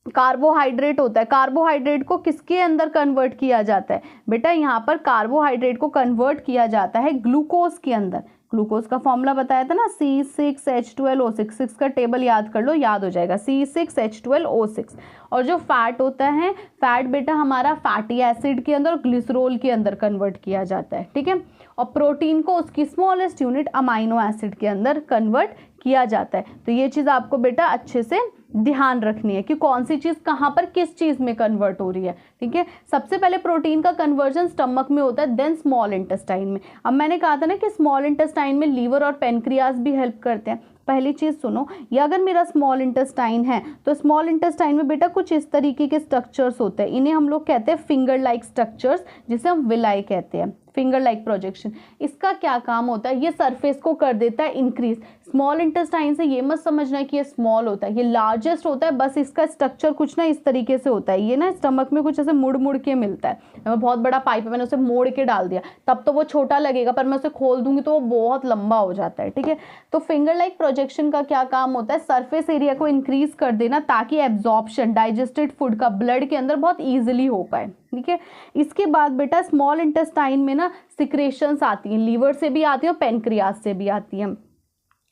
कार्बोहाइड्रेट होता है, कार्बोहाइड्रेट को किसके अंदर कन्वर्ट किया जाता है बेटा, यहाँ पर कार्बोहाइड्रेट को कन्वर्ट किया जाता है ग्लूकोज के अंदर। ग्लूकोज का फॉर्मूला बताया था ना, C6H12O6, 6 का टेबल याद कर लो, याद हो जाएगा, C6H12O6। और जो फैट होता है, फैट बेटा हमारा फैटी एसिड के अंदर और ग्लिसरॉल के अंदर कन्वर्ट किया जाता है। ठीक है, और प्रोटीन को उसकी स्मॉलेस्ट यूनिट अमाइनो एसिड के अंदर कन्वर्ट किया जाता है। तो ये चीज़ आपको बेटा अच्छे से ध्यान रखनी है कि कौन सी चीज़ कहाँ पर किस चीज़ में कन्वर्ट हो रही है। ठीक है, सबसे पहले प्रोटीन का कन्वर्जन स्टमक में होता है, देन स्मॉल इंटेस्टाइन में। अब मैंने कहा था ना कि स्मॉल इंटेस्टाइन में लीवर और पेनक्रियाज भी हेल्प करते हैं। पहली चीज़ सुनो, ये अगर मेरा स्मॉल इंटेस्टाइन है तो स्मॉल इंटेस्टाइन में बेटा कुछ इस तरीके के स्ट्रक्चर्स होते हैं, इन्हें हम लोग कहते हैं फिंगर लाइक स्ट्रक्चर्स, जिसे हम विलाई कहते हैं, फिंगर लाइक प्रोजेक्शन। इसका क्या काम होता है, ये सरफेस को कर देता है इंक्रीज। स्मॉल इंटेस्टाइन से ये मत समझना कि ये स्मॉल होता है, ये लार्जेस्ट होता है, बस इसका स्ट्रक्चर कुछ ना इस तरीके से होता है। ये ना स्टमक में कुछ ऐसे मुड़ मुड़ के मिलता है। मैं बहुत बड़ा पाइप है, मैंने उसे मोड़ के डाल दिया, तब तो वो छोटा लगेगा, पर मैं उसे खोल दूंगी तो वो बहुत लंबा हो जाता है। ठीक है, तो फिंगर लाइक प्रोजेक्शन का क्या काम होता है, सरफेस एरिया को इंक्रीज कर देना ताकि एब्जॉर्प्शन डाइजेस्टेड फूड का ब्लड के अंदर बहुत ईजिली हो पाए। ठीक है, इसके बाद बेटा स्मॉल इंटेस्टाइन में ना सिक्रेशंस आती हैं, लीवर से भी आती हैं और पेनक्रियाज से भी आती हैं।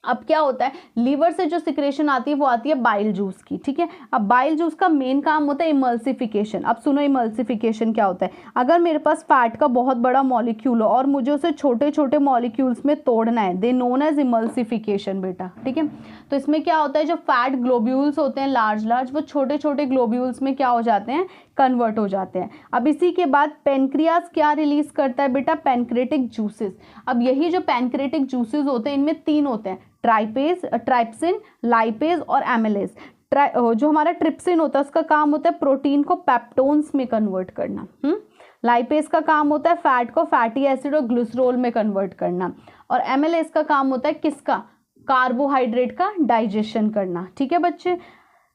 अब क्या होता है, लीवर से जो सिक्रेशन आती है वो आती है बाइल जूस की। ठीक है, अब बाइल जूस का मेन काम होता है इमल्सिफिकेशन। अब सुनो इमल्सिफिकेशन क्या होता है, अगर मेरे पास फैट का बहुत बड़ा मॉलिक्यूल हो और मुझे उसे छोटे छोटे मॉलिक्यूल्स में तोड़ना है, दे नोन एज इमल्सिफिकेशन बेटा। ठीक है, तो इसमें क्या होता है, जो फैट ग्लोब्यूल्स होते हैं लार्ज लार्ज, वो छोटे छोटे ग्लोब्यूल्स में क्या हो जाते हैं, कन्वर्ट हो जाते हैं। अब इसी के बाद पेनक्रियाज क्या रिलीज करता है बेटा, पैनक्रेटिक जूसेस। अब यही जो पैनक्रेटिक जूसेस होते हैं, इनमें 3 होते हैं, ट्राइप्सिन, लाइपेज और एमिलेज। जो हमारा ट्रिप्सिन होता है उसका काम होता है प्रोटीन को पेप्टोन्स में कन्वर्ट करना। लाइपेज का काम होता है फैट को फैटी एसिड और ग्लिसरॉल में कन्वर्ट करना। और एमिलेज का काम होता है किसका, कार्बोहाइड्रेट का डाइजेशन करना। ठीक है बच्चे,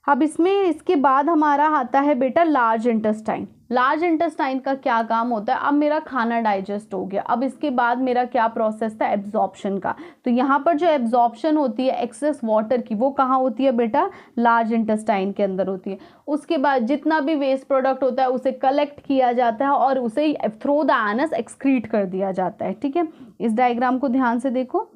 अब इसके बाद हमारा आता है बेटा लार्ज इंटेस्टाइन। लार्ज इंटेस्टाइन का क्या काम होता है, अब मेरा खाना डाइजेस्ट हो गया, अब इसके बाद मेरा क्या प्रोसेस था, एब्जॉर्प्शन का। तो यहाँ पर जो एब्जॉर्प्शन होती है एक्सेस वाटर की, वो कहाँ होती है बेटा, लार्ज इंटेस्टाइन के अंदर होती है। उसके बाद जितना भी वेस्ट प्रोडक्ट होता है उसे कलेक्ट किया जाता है और उसे थ्रू द एनस एक्सक्रीट कर दिया जाता है। ठीक है, इस डायग्राम को ध्यान से देखो।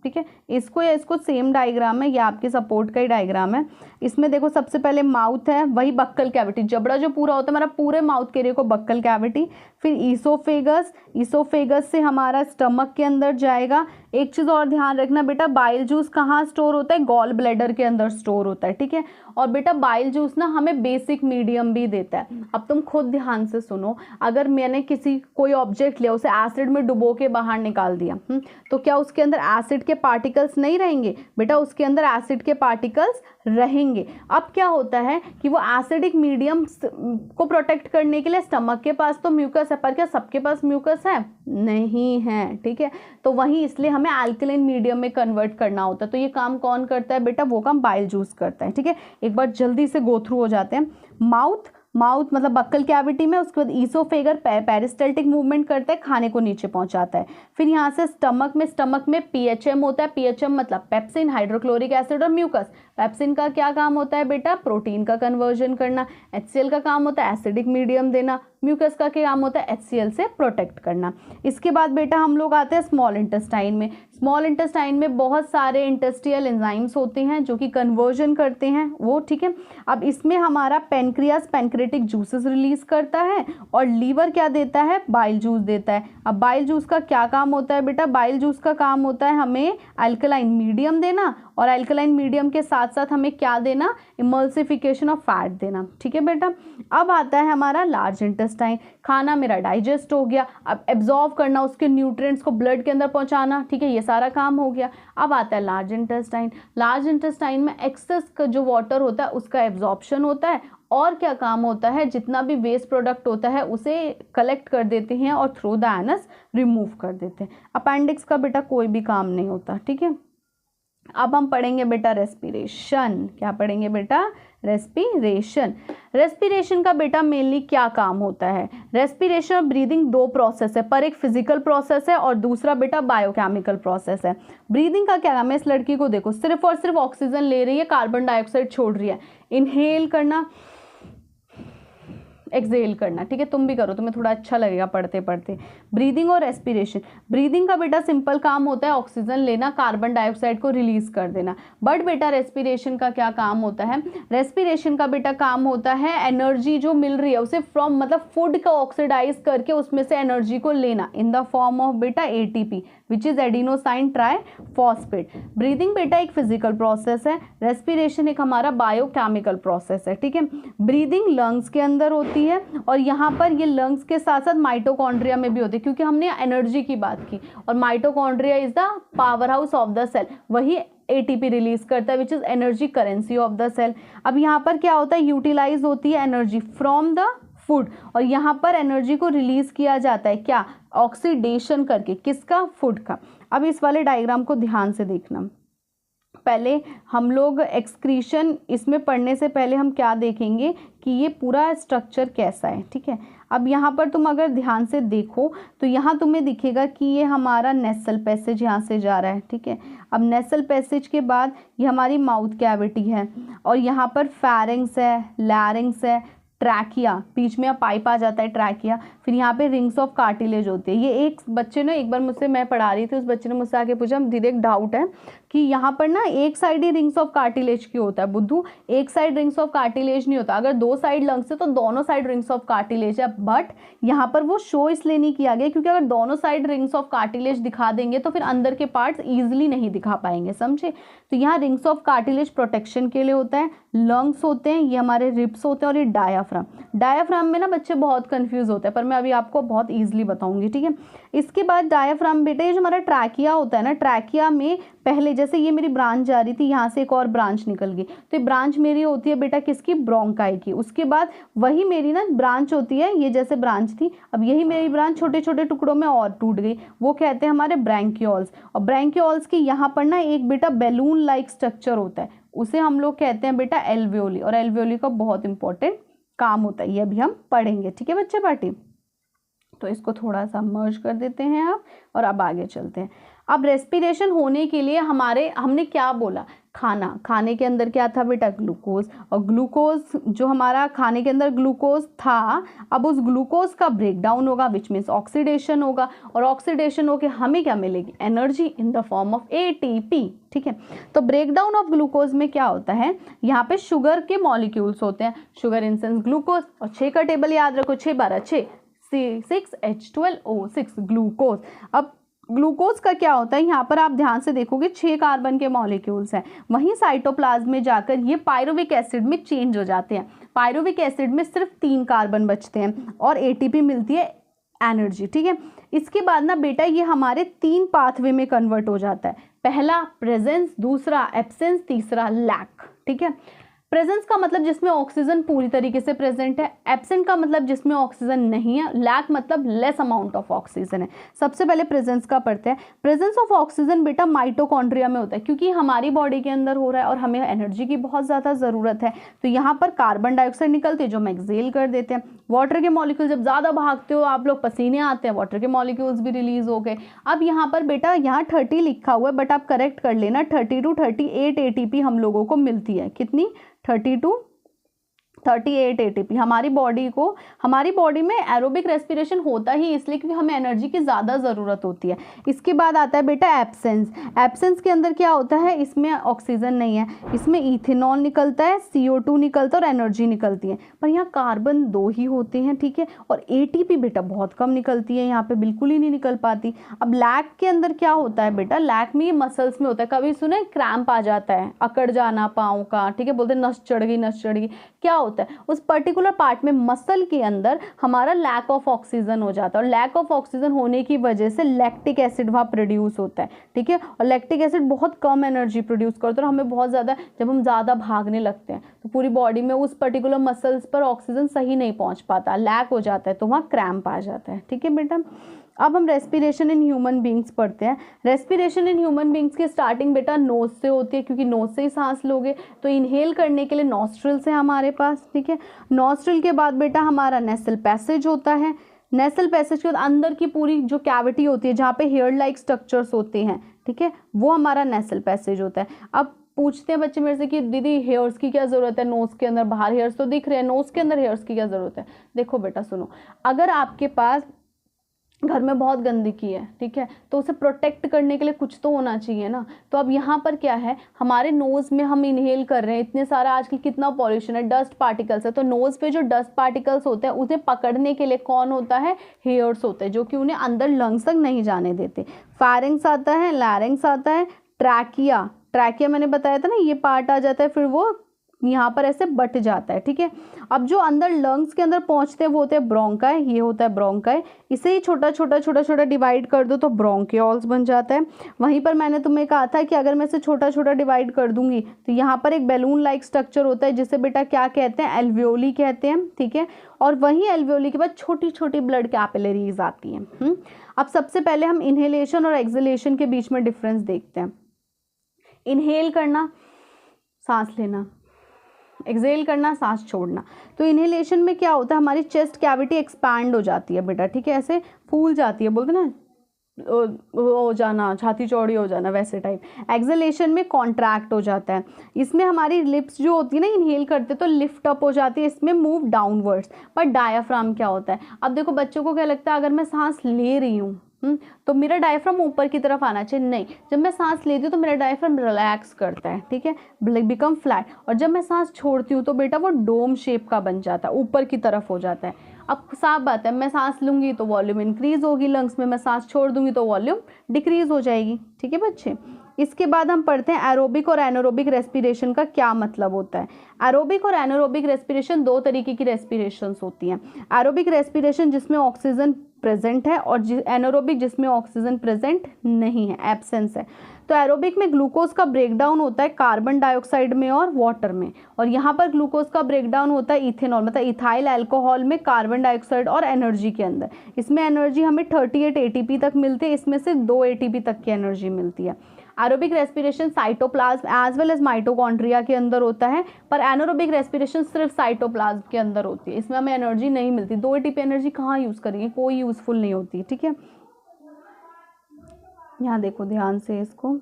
ठीक है, इसको सेम डायग्राम है, ये आपके सपोर्ट का ही डायग्राम है। इसमें देखो सबसे पहले माउथ है, वही बक्कल कैविटी, जबड़ा जो पूरा होता है हमारा पूरे माउथ के एरिया को बक्कल कैविटी। फिर ईसोफेगस से हमारा स्टमक के अंदर जाएगा। एक चीज़ और ध्यान रखना बेटा, बाइल जूस कहाँ स्टोर होता है, गॉल ब्लैडर के अंदर स्टोर होता है। ठीक है, और बेटा बाइल जूस ना हमें बेसिक मीडियम भी देता है। अब तुम खुद ध्यान से सुनो, अगर मैंने कोई ऑब्जेक्ट लिया, उसे एसिड में डुबो के बाहर निकाल दिया, तो क्या उसके अंदर एसिड के पार्टिकल्स नहीं रहेंगे बेटा, उसके अंदर एसिड के पार्टिकल्स रहेंगे। अब क्या होता है कि वो एसिडिक मीडियम को प्रोटेक्ट करने के लिए स्टमक के पास तो म्यूकस है, पर क्या सबके पास म्यूकस है, नहीं है। ठीक है, तो वहीं इसलिए हमें अल्कलाइन मीडियम में कन्वर्ट करना होता है। तो ये काम कौन करता है बेटा, वो काम बाइल जूस करता है। ठीक है, एक बार जल्दी से गो थ्रू हो जाते हैं। माउथ मतलब बक्कल कैविटी में, उसके बाद ईसोफेगर पेरिस्टल्टिक मूवमेंट करता है, खाने को नीचे पहुंचाता है। फिर यहाँ से स्टमक में पीएचएम होता है, पीएचएम मतलब पेप्सिन, हाइड्रोक्लोरिक एसिड और म्यूकस। पेप्सिन का क्या काम होता है बेटा, प्रोटीन का कन्वर्जन करना। HCl का काम होता है एसिडिक मीडियम देना। म्यूकस का क्या काम होता है, HCl से प्रोटेक्ट करना। इसके बाद बेटा हम लोग आते हैं स्मॉल इंटेस्टाइन में। स्मॉल इंटेस्टाइन में बहुत सारे इंटेस्टियल एंजाइम्स होते हैं जो कि कन्वर्जन करते हैं वो। ठीक है, अब इसमें हमारा पेनक्रियाज पैनक्रेटिक जूसेस रिलीज करता है और लीवर क्या देता है, बाइल जूस देता है। अब बाइल जूस का क्या काम होता है बेटा, बाइल जूस का काम होता है हमें अल्कलाइन मीडियम देना और अल्कलाइन मीडियम के साथ साथ हमें क्या देना, इमल्सिफिकेशन ऑफ फैट देना। ठीक है बेटा। अब आता है हमारा लार्ज इंटेस्टाइन, खाना मेरा डाइजेस्ट हो गया, अब एब्जॉर्व करना, उसके न्यूट्रिएंट्स को ब्लड के अंदर पहुंचाना, ठीक है, ये सारा काम हो गया। अब आता है लार्ज इंटेस्टाइन। लार्ज इंटेस्टाइन में एक्सेस का जो वाटर होता है उसका एब्जॉर्प्शन होता है, और क्या काम होता है, जितना भी वेस्ट प्रोडक्ट होता है उसे कलेक्ट कर देते हैं और थ्रू द एनस रिमूव कर देते हैं। अपेंडिक्स का बेटा कोई भी काम नहीं होता। ठीक है। अब हम पढ़ेंगे बेटा रेस्पिरेशन। क्या पढ़ेंगे बेटा, रेस्पिरेशन। रेस्पिरेशन का बेटा मेनली क्या काम होता है, रेस्पिरेशन और ब्रीदिंग दो प्रोसेस है, पर एक फिजिकल प्रोसेस है और दूसरा बेटा बायोकेमिकल प्रोसेस है। ब्रीदिंग का क्या काम है, इस लड़की को देखो, सिर्फ और सिर्फ ऑक्सीजन ले रही है, कार्बन डाइऑक्साइड छोड़ रही है, इनहेल करना, एक्सहेल करना। ठीक है, तुम भी करो, तुम्हें थोड़ा अच्छा लगेगा पढ़ते पढ़ते। ब्रीदिंग और रेस्पिरेशन, ब्रीदिंग का बेटा सिंपल काम होता है ऑक्सीजन लेना, कार्बन डाइऑक्साइड को रिलीज कर देना। बट बेटा रेस्पिरेशन का क्या काम होता है, रेस्पिरेशन का बेटा काम होता है एनर्जी जो मिल रही है उसे फ्रॉम मतलब फूड को ऑक्सीडाइज करके उसमें से एनर्जी को लेना इन द फॉर्म ऑफ बेटा ATP which is adenosine triphosphate. Breathing बेटा एक फिजिकल प्रोसेस है, रेस्पिरेशन एक हमारा बायोकेमिकल प्रोसेस है। ठीक है। ब्रीदिंग लंग्स के अंदर होती है और यहाँ पर ये लंग्स के साथ साथ माइटोकॉन्ड्रिया में भी होती है, क्योंकि हमने एनर्जी की बात की और mitochondria is the power house of the cell, वही एटीपी रिलीज करता है which is energy currency of the cell. अब यहाँ पर क्या होता है, यूटिलाइज होती है एनर्जी फ्रॉम द फूड और यहाँ पर एनर्जी को रिलीज किया जाता है क्या, ऑक्सीडेशन करके, किसका, फूड का। अब इस वाले डायग्राम को ध्यान से देखना। पहले हम लोग एक्सक्रीशन इसमें पढ़ने से पहले हम क्या देखेंगे कि ये पूरा स्ट्रक्चर कैसा है। ठीक है। अब यहाँ पर तुम अगर ध्यान से देखो तो यहाँ तुम्हें दिखेगा कि ये हमारा नेसल पैसेज यहाँ से जा रहा है। ठीक है। अब नेसल पैसेज के बाद ये हमारी माउथ कैविटी है और यहाँ पर फेरिंग्स है, लैरिंग्स है, ट्रैकिया, बीच में पाइप आ जाता है ट्रैकिया, फिर यहाँ पे रिंग्स ऑफ कार्टिलेज होते हैं। ये एक बच्चे ने एक बार मुझसे, मैं पढ़ा रही थी, उस बच्चे ने मुझसे आके पूछा, दीदी एक डाउट है कि यहाँ पर ना एक side he rings of cartilage क्यों होता है। बुद्धू, एक साइड रिंग्स ऑफ कार्टिलेज नहीं होता, अगर दो साइड लंग्स है तो दोनों साइड रिंग्स ऑफ कार्टिलेज है, बट यहाँ पर वो शो इसलिए नहीं किया गया क्योंकि अगर दोनों साइड रिंग्स ऑफ कार्टिलेज दिखा देंगे तो फिर अंदर के पार्ट्स ईजिली नहीं दिखा पाएंगे, समझे। तो यहाँ रिंग्स ऑफ कार्टिलेज प्रोटेक्शन के लिए होता है, लंग्स होते हैं, ये हमारे रिब्स होते हैं और ये डायाफ्राम। डायाफ्राम में ना बच्चे बहुत कंफ्यूज होते हैं पर मैं अभी आपको बहुत ईजिली बताऊंगी। ठीक है। इसके बाद डायाफ्राम बेटे, ये जो हमारा ट्रैकिया होता है ना, ट्रैकिया में पहले जैसे ये मेरी ब्रांच जा रही थी, यहाँ से एक और ब्रांच निकल गई, तो ये ब्रांच मेरी होती है बेटा किसकी, ब्रोंकाई की। उसके बाद वही मेरी ना ब्रांच होती है, ये जैसे ब्रांच थी, अब यही मेरी ब्रांच छोटे छोटे टुकड़ों में और टूट गई, वो कहते हैं हमारे ब्रैंकियोल्स। और ब्रैंकियोल्स की यहाँ पर ना एक बेटा बैलून लाइक स्ट्रक्चर होता है, उसे हम लोग कहते हैं बेटा एल्वियोली, और एल्वियोली का बहुत इंपॉर्टेंट काम होता है, ये अभी हम पढ़ेंगे। ठीक है बच्चे पार्टी, तो इसको थोड़ा सा मर्ज कर देते हैं आप और अब आगे चलते हैं। अब रेस्पिरेशन होने के लिए हमने क्या बोला, खाने के अंदर क्या था बेटा, ग्लूकोज, और ग्लूकोज जो हमारा खाने के अंदर ग्लूकोज था, अब उस ग्लूकोज का ब्रेकडाउन होगा विच मीन्स ऑक्सीडेशन होगा, और ऑक्सीडेशन होके हमें क्या मिलेगी, energy in the form of ATP. ठीक है। तो ब्रेकडाउन ऑफ ग्लूकोज में क्या होता है, यहाँ पे शुगर के मॉलिक्यूल्स होते हैं, शुगर इन सेंस ग्लूकोज, और 6 का टेबल याद रखो, 6 12 6 6H12O6 ग्लूकोज। अब ग्लूकोज का क्या होता है, यहाँ पर आप ध्यान से देखोगे 6 कार्बन के मॉलिक्यूल्स हैं, वहीं साइटोप्लाज्म में जाकर ये पायरुविक एसिड में चेंज हो जाते हैं। पायरुविक एसिड में सिर्फ 3 कार्बन बचते हैं और एटीपी मिलती है, एनर्जी। ठीक है। इसके बाद ना बेटा ये हमारे 3 पाथवे में कन्वर्ट हो जाता है, पहला प्रेजेंस, दूसरा एब्सेंस, तीसरा लैक। ठीक है। प्रेजेंस का मतलब जिसमें ऑक्सीजन पूरी तरीके से प्रेजेंट है, एब्सेंट का मतलब जिसमें ऑक्सीजन नहीं है, लैक मतलब लेस अमाउंट ऑफ ऑक्सीजन है। सबसे पहले प्रेजेंस का पढ़ते हैं। प्रेजेंस ऑफ ऑक्सीजन बेटा माइटोकॉन्ड्रिया में होता है, क्योंकि हमारी बॉडी के अंदर हो रहा है और हमें एनर्जी की बहुत ज़्यादा ज़रूरत है, तो यहाँ पर कार्बन डाइऑक्साइड निकलती है जो हम एक्सहेल कर देते हैं। वाटर के मॉलिक्यूल, जब ज़्यादा भागते हो आप लोग, पसीने आते हैं, वाटर के मॉलिक्यूल्स भी रिलीज हो गए। अब यहाँ पर बेटा यहाँ 30 लिखा हुआ है, बट आप करेक्ट कर लेना, 30 to 38 एटीपी हम लोगों को मिलती है। कितनी, 30 to 38 ATP। हमारी बॉडी में एरोबिक रेस्पिरेशन होता ही इसलिए क्योंकि हमें एनर्जी की ज़्यादा ज़रूरत होती है। इसके बाद आता है बेटा एब्सेंस के अंदर क्या होता है, इसमें ऑक्सीजन नहीं है, इसमें इथेनॉल निकलता है, CO2 निकलता है और एनर्जी निकलती है, पर यहाँ कार्बन 2 ही होते हैं, ठीक है। और ATP बेटा बहुत कम निकलती है, यहाँ पे बिल्कुल ही नहीं निकल पाती। अब लैक के अंदर क्या होता है बेटा, लैक में ये मसल्स में होता है, कभी सुने क्रैम्प आ जाता है, अकड़ जाना पाँव का, ठीक है, बोलते हैं नस चढ़ गई। क्या होता है, उस पर्टिकुलर पार्ट में मसल के अंदर हमारा लैक ऑफ ऑक्सीजन हो जाता है, और लैक ऑफ ऑक्सीजन होने की वजह से लैक्टिक एसिड वहाँ प्रोड्यूस होता है, ठीक है। और लैक्टिक एसिड बहुत कम एनर्जी प्रोड्यूस करता है, और हमें बहुत ज़्यादा, जब हम ज़्यादा भागने लगते हैं तो पूरी बॉडी में उस पर्टिकुलर मसल्स पर ऑक्सीजन सही नहीं पहुँच पाता, लैक हो जाता है, तो वहाँ क्रैम्प आ जाता है, ठीक है बेटा। अब हम रेस्पिरेशन इन ह्यूमन बींग्स पढ़ते हैं। रेस्पिरेशन इन ह्यूमन बींग्स की स्टार्टिंग बेटा नोज से होती है, क्योंकि नोज से ही सांस लोगे, तो इनहेल करने के लिए नॉस्ट्रिल्स है हमारे पास, ठीक है। नॉस्ट्रिल के बाद बेटा हमारा नेसल पैसेज होता है। नेसल पैसेज के बाद अंदर की पूरी जो कैविटी होती है जहाँ पे हेयर लाइक स्ट्रक्चर्स होते हैं, ठीक है, वो हमारा नेसल पैसेज होता है। अब पूछते हैं बच्चे मेरे से कि दीदी हेयर्स की क्या ज़रूरत है, नोज़ के अंदर बाहर हेयर्स तो दिख रहे हैं, नोज़ के अंदर हेयर्स की क्या ज़रूरत है। देखो बेटा सुनो, अगर आपके पास घर में बहुत गंदगी है, ठीक है, तो उसे प्रोटेक्ट करने के लिए कुछ तो होना चाहिए ना। तो अब यहाँ पर क्या है, हमारे नोज़ में हम इनहेल कर रहे हैं, इतने सारा आजकल कितना पॉल्यूशन है, डस्ट पार्टिकल्स है, तो नोज़ पे जो डस्ट पार्टिकल्स होते हैं उन्हें पकड़ने के लिए कौन होता है, हेयर्स होते हैं, जो कि उन्हें अंदर लंग्स तक नहीं जाने देते। फारिंग्स आता है, लैरिंग्स आता है, ट्रैकिया मैंने बताया था ना, ये पार्ट आ जाता है, फिर वो यहाँ पर ऐसे बट जाता है, ठीक है। अब जो अंदर लंग्स के अंदर पहुँचते हैं वो होते हैं ब्रोंकाई, ये होता है ब्रोंकाई, इसे ही छोटा डिवाइड कर दो तो ब्रोंकियोल्स बन जाता है। वहीं पर मैंने तुम्हें कहा था कि अगर मैं इसे छोटा डिवाइड कर दूंगी तो यहाँ पर एक बैलून लाइक स्ट्रक्चर होता है जिसे बेटा क्या कहते हैं, एल्वियोली कहते हैं, ठीक है। और वहीं एल्वियोली के बाद छोटी ब्लड कैपिलरीज आती हैं। अब सबसे पहले हम इनहेलेशन और एक्सहेलेशन के बीच में डिफरेंस देखते हैं। इनहेल करना, सांस लेना, एक्सहेल करना, सांस छोड़ना। तो इनहेलेशन में क्या होता है, हमारी चेस्ट कैविटी एक्सपैंड हो जाती है बेटा, ठीक है, ऐसे फूल जाती है, बोलते ना हो जाना, छाती चौड़ी हो जाना, वैसे टाइप। एक्सहेलेशन में कॉन्ट्रैक्ट हो जाता है। इसमें हमारी लिप्स जो होती है ना, इनहेल करते तो लिफ्ट अप हो जाती है, इसमें मूव डाउनवर्ड्स। पर डायाफ्राम क्या होता है, अब देखो बच्चों को क्या लगता है, अगर मैं सांस ले रही हूँ तो मेरा डायफ्राम ऊपर की तरफ आना चाहिए, नहीं, जब मैं सांस लेती हूँ तो मेरा डायफ्राम रिलैक्स करता है, ठीक है, बिकम फ्लैट, और जब मैं सांस छोड़ती हूँ तो बेटा वो डोम शेप का बन जाता है, ऊपर की तरफ हो जाता है। अब साफ बात है, मैं सांस लूंगी तो वॉल्यूम इंक्रीज होगी लंग्स में, मैं सांस छोड़ दूंगी तो वॉल्यूम डिक्रीज हो जाएगी, ठीक है बच्चे। इसके बाद हम पढ़ते हैं एरोबिक और एनारोबिक रेस्पिरेशन का क्या मतलब होता है। एरोबिक और एनारोबिक रेस्पिरेशन दो तरीके की रेस्पिरेशंस होती हैं। एरोबिक रेस्पिरेशन जिसमें ऑक्सीजन प्रेजेंट है, और एनारोबिक जिसमें ऑक्सीजन प्रेजेंट नहीं है, एब्सेंस है। तो एरोबिक में ग्लूकोज का ब्रेकडाउन होता है कार्बन डाइऑक्साइड में और वाटर में, और यहाँ पर ग्लूकोज का ब्रेकडाउन होता है इथेनॉल मतलब इथाइल अल्कोहल में, कार्बन डाइऑक्साइड और एनर्जी के अंदर। इसमें एनर्जी हमें 38 ATP तक मिलती है, इसमें से 2 ATP तक की एनर्जी मिलती है। Aerobic respiration cytoplasm as well as mitochondria के अंदर होता है, पर एनारोबिक रेस्पिरेशन सिर्फ साइटोप्लाज्म के अंदर होती है, इसमें हमें एनर्जी नहीं मिलती। 2 ATP एनर्जी कहाँ यूज़ करेंगे, कोई यूज़फुल नहीं होती, ठीक है। यहाँ देखो ध्यान से इसको,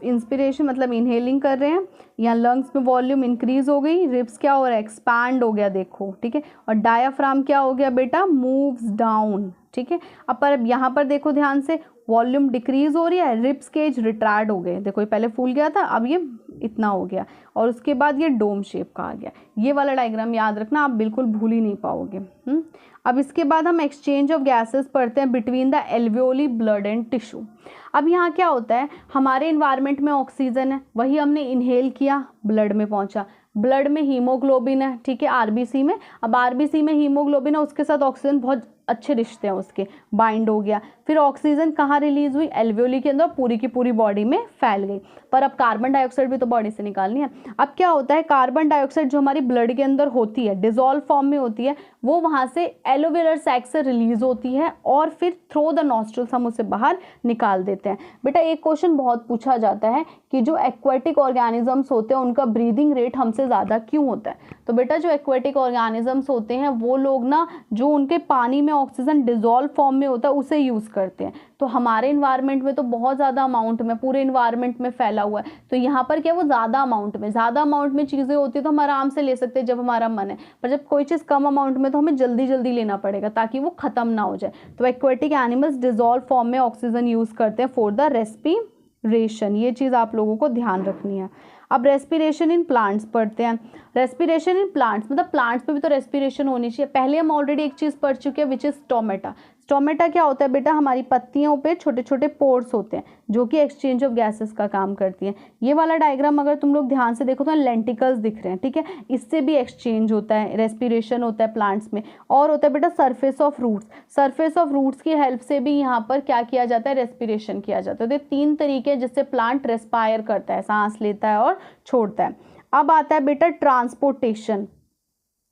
इंस्पिरेशन मतलब इनहेलिंग कर रहे हैं, यहाँ लंग्स में वॉल्यूम इंक्रीज हो गई, रिब्स क्या हो रहा है, एक्सपैंड हो गया, देखो, ठीक है। और डायाफ्राम क्या हो गया बेटा, मूव्स डाउन, ठीक है। अब पर यहाँ पर देखो ध्यान से, वॉल्यूम डिक्रीज हो रही है, रिब्स केज रिट्रैक्ट हो गए, देखो ये पहले फूल गया था, अब ये इतना हो गया, और उसके बाद ये डोम शेप का आ गया। ये वाला डायग्राम याद रखना, आप बिल्कुल भूल ही नहीं पाओगे। अब इसके बाद हम एक्सचेंज ऑफ गैसेस पढ़ते हैं between the alveoli, blood and tissue. अब यहाँ क्या होता है, हमारे इन्वायरमेंट में ऑक्सीजन है, वही हमने इनहेल किया, ब्लड में पहुँचा, ब्लड में हीमोग्लोबिन है, ठीक है, आरबीसी में। अब आरबीसी में हीमोग्लोबिन है, उसके साथ ऑक्सीजन बहुत अच्छे रिश्ते हैं उसके, बाइंड हो गया, फिर ऑक्सीजन कहाँ रिलीज हुई, एल्वियोली के अंदर, पूरी की पूरी बॉडी में फैल गई। पर अब कार्बन डाइऑक्साइड भी तो बॉडी से निकालनी है। अब क्या होता है, कार्बन डाइऑक्साइड जो हमारी ब्लड के अंदर होती है, डिजोल्व फॉर्म में होती है, वो वहाँ से एलोवेलर सैक से रिलीज होती है, और फिर थ्रू द नॉस्ट्रल्स हम उसे बाहर निकाल देते हैं। बेटा एक क्वेश्चन बहुत पूछा जाता है कि जो एक्वेटिक ऑर्गेनिजम्स होते हैं उनका ब्रीदिंग रेट हमसे ज़्यादा क्यों होता है। तो बेटा जो एक्वेटिक ऑर्गेनिजम्स होते हैं वो लोग ना, जो उनके पानी में ऑक्सीजन डिजोल्व फॉर्म में होता है उसे यूज़ करते हैं। तो हमारे इन्वायरमेंट में तो बहुत ज़्यादा अमाउंट में, पूरे इन्वायरमेंट में फैला हुआ है, तो यहाँ पर क्या वो ज़्यादा अमाउंट में चीज़ें होती है तो हम आराम से ले सकते हैं जब हमारा मन है, पर जब कोई चीज़ कम अमाउंट में तो हमें जल्दी जल्दी लेना पड़ेगा ताकि वो ख़त्म ना हो जाए। तो एक्वेटिक एनिमल्स डिजोल्व फॉर्म में ऑक्सीजन यूज़ करते हैं फॉर द रेस्पिरेशन। ये चीज़ आप लोगों को ध्यान रखनी है। अब रेस्पिरेशन इन प्लांट्स पढ़ते हैं। रेस्पिरेशन इन प्लांट्स मतलब प्लांट्स में भी तो रेस्पिरेशन होनी चाहिए। पहले हम ऑलरेडी एक चीज़ पढ़ चुके हैं विच इज़ स्टोमेटा। स्टोमेटा क्या होता है बेटा, हमारी पत्तियों पे छोटे छोटे पोर्स होते हैं जो कि एक्सचेंज ऑफ गैसेस का काम करती हैं। ये वाला डायग्राम अगर तुम लोग ध्यान से देखो तो लेंटिकल्स दिख रहे हैं, ठीक है, इससे भी एक्सचेंज होता है, रेस्पिरेशन होता है प्लांट्स में। और होता है बेटा surface of roots. Surface of roots की हेल्प से भी यहाँ पर क्या किया जाता है, रेस्पिरेशन किया जाता है। तो 3 तरीके जिससे प्लांट रेस्पायर करता है, सांस लेता है और छोड़ता है। अब आता है बेटा ट्रांसपोर्टेशन।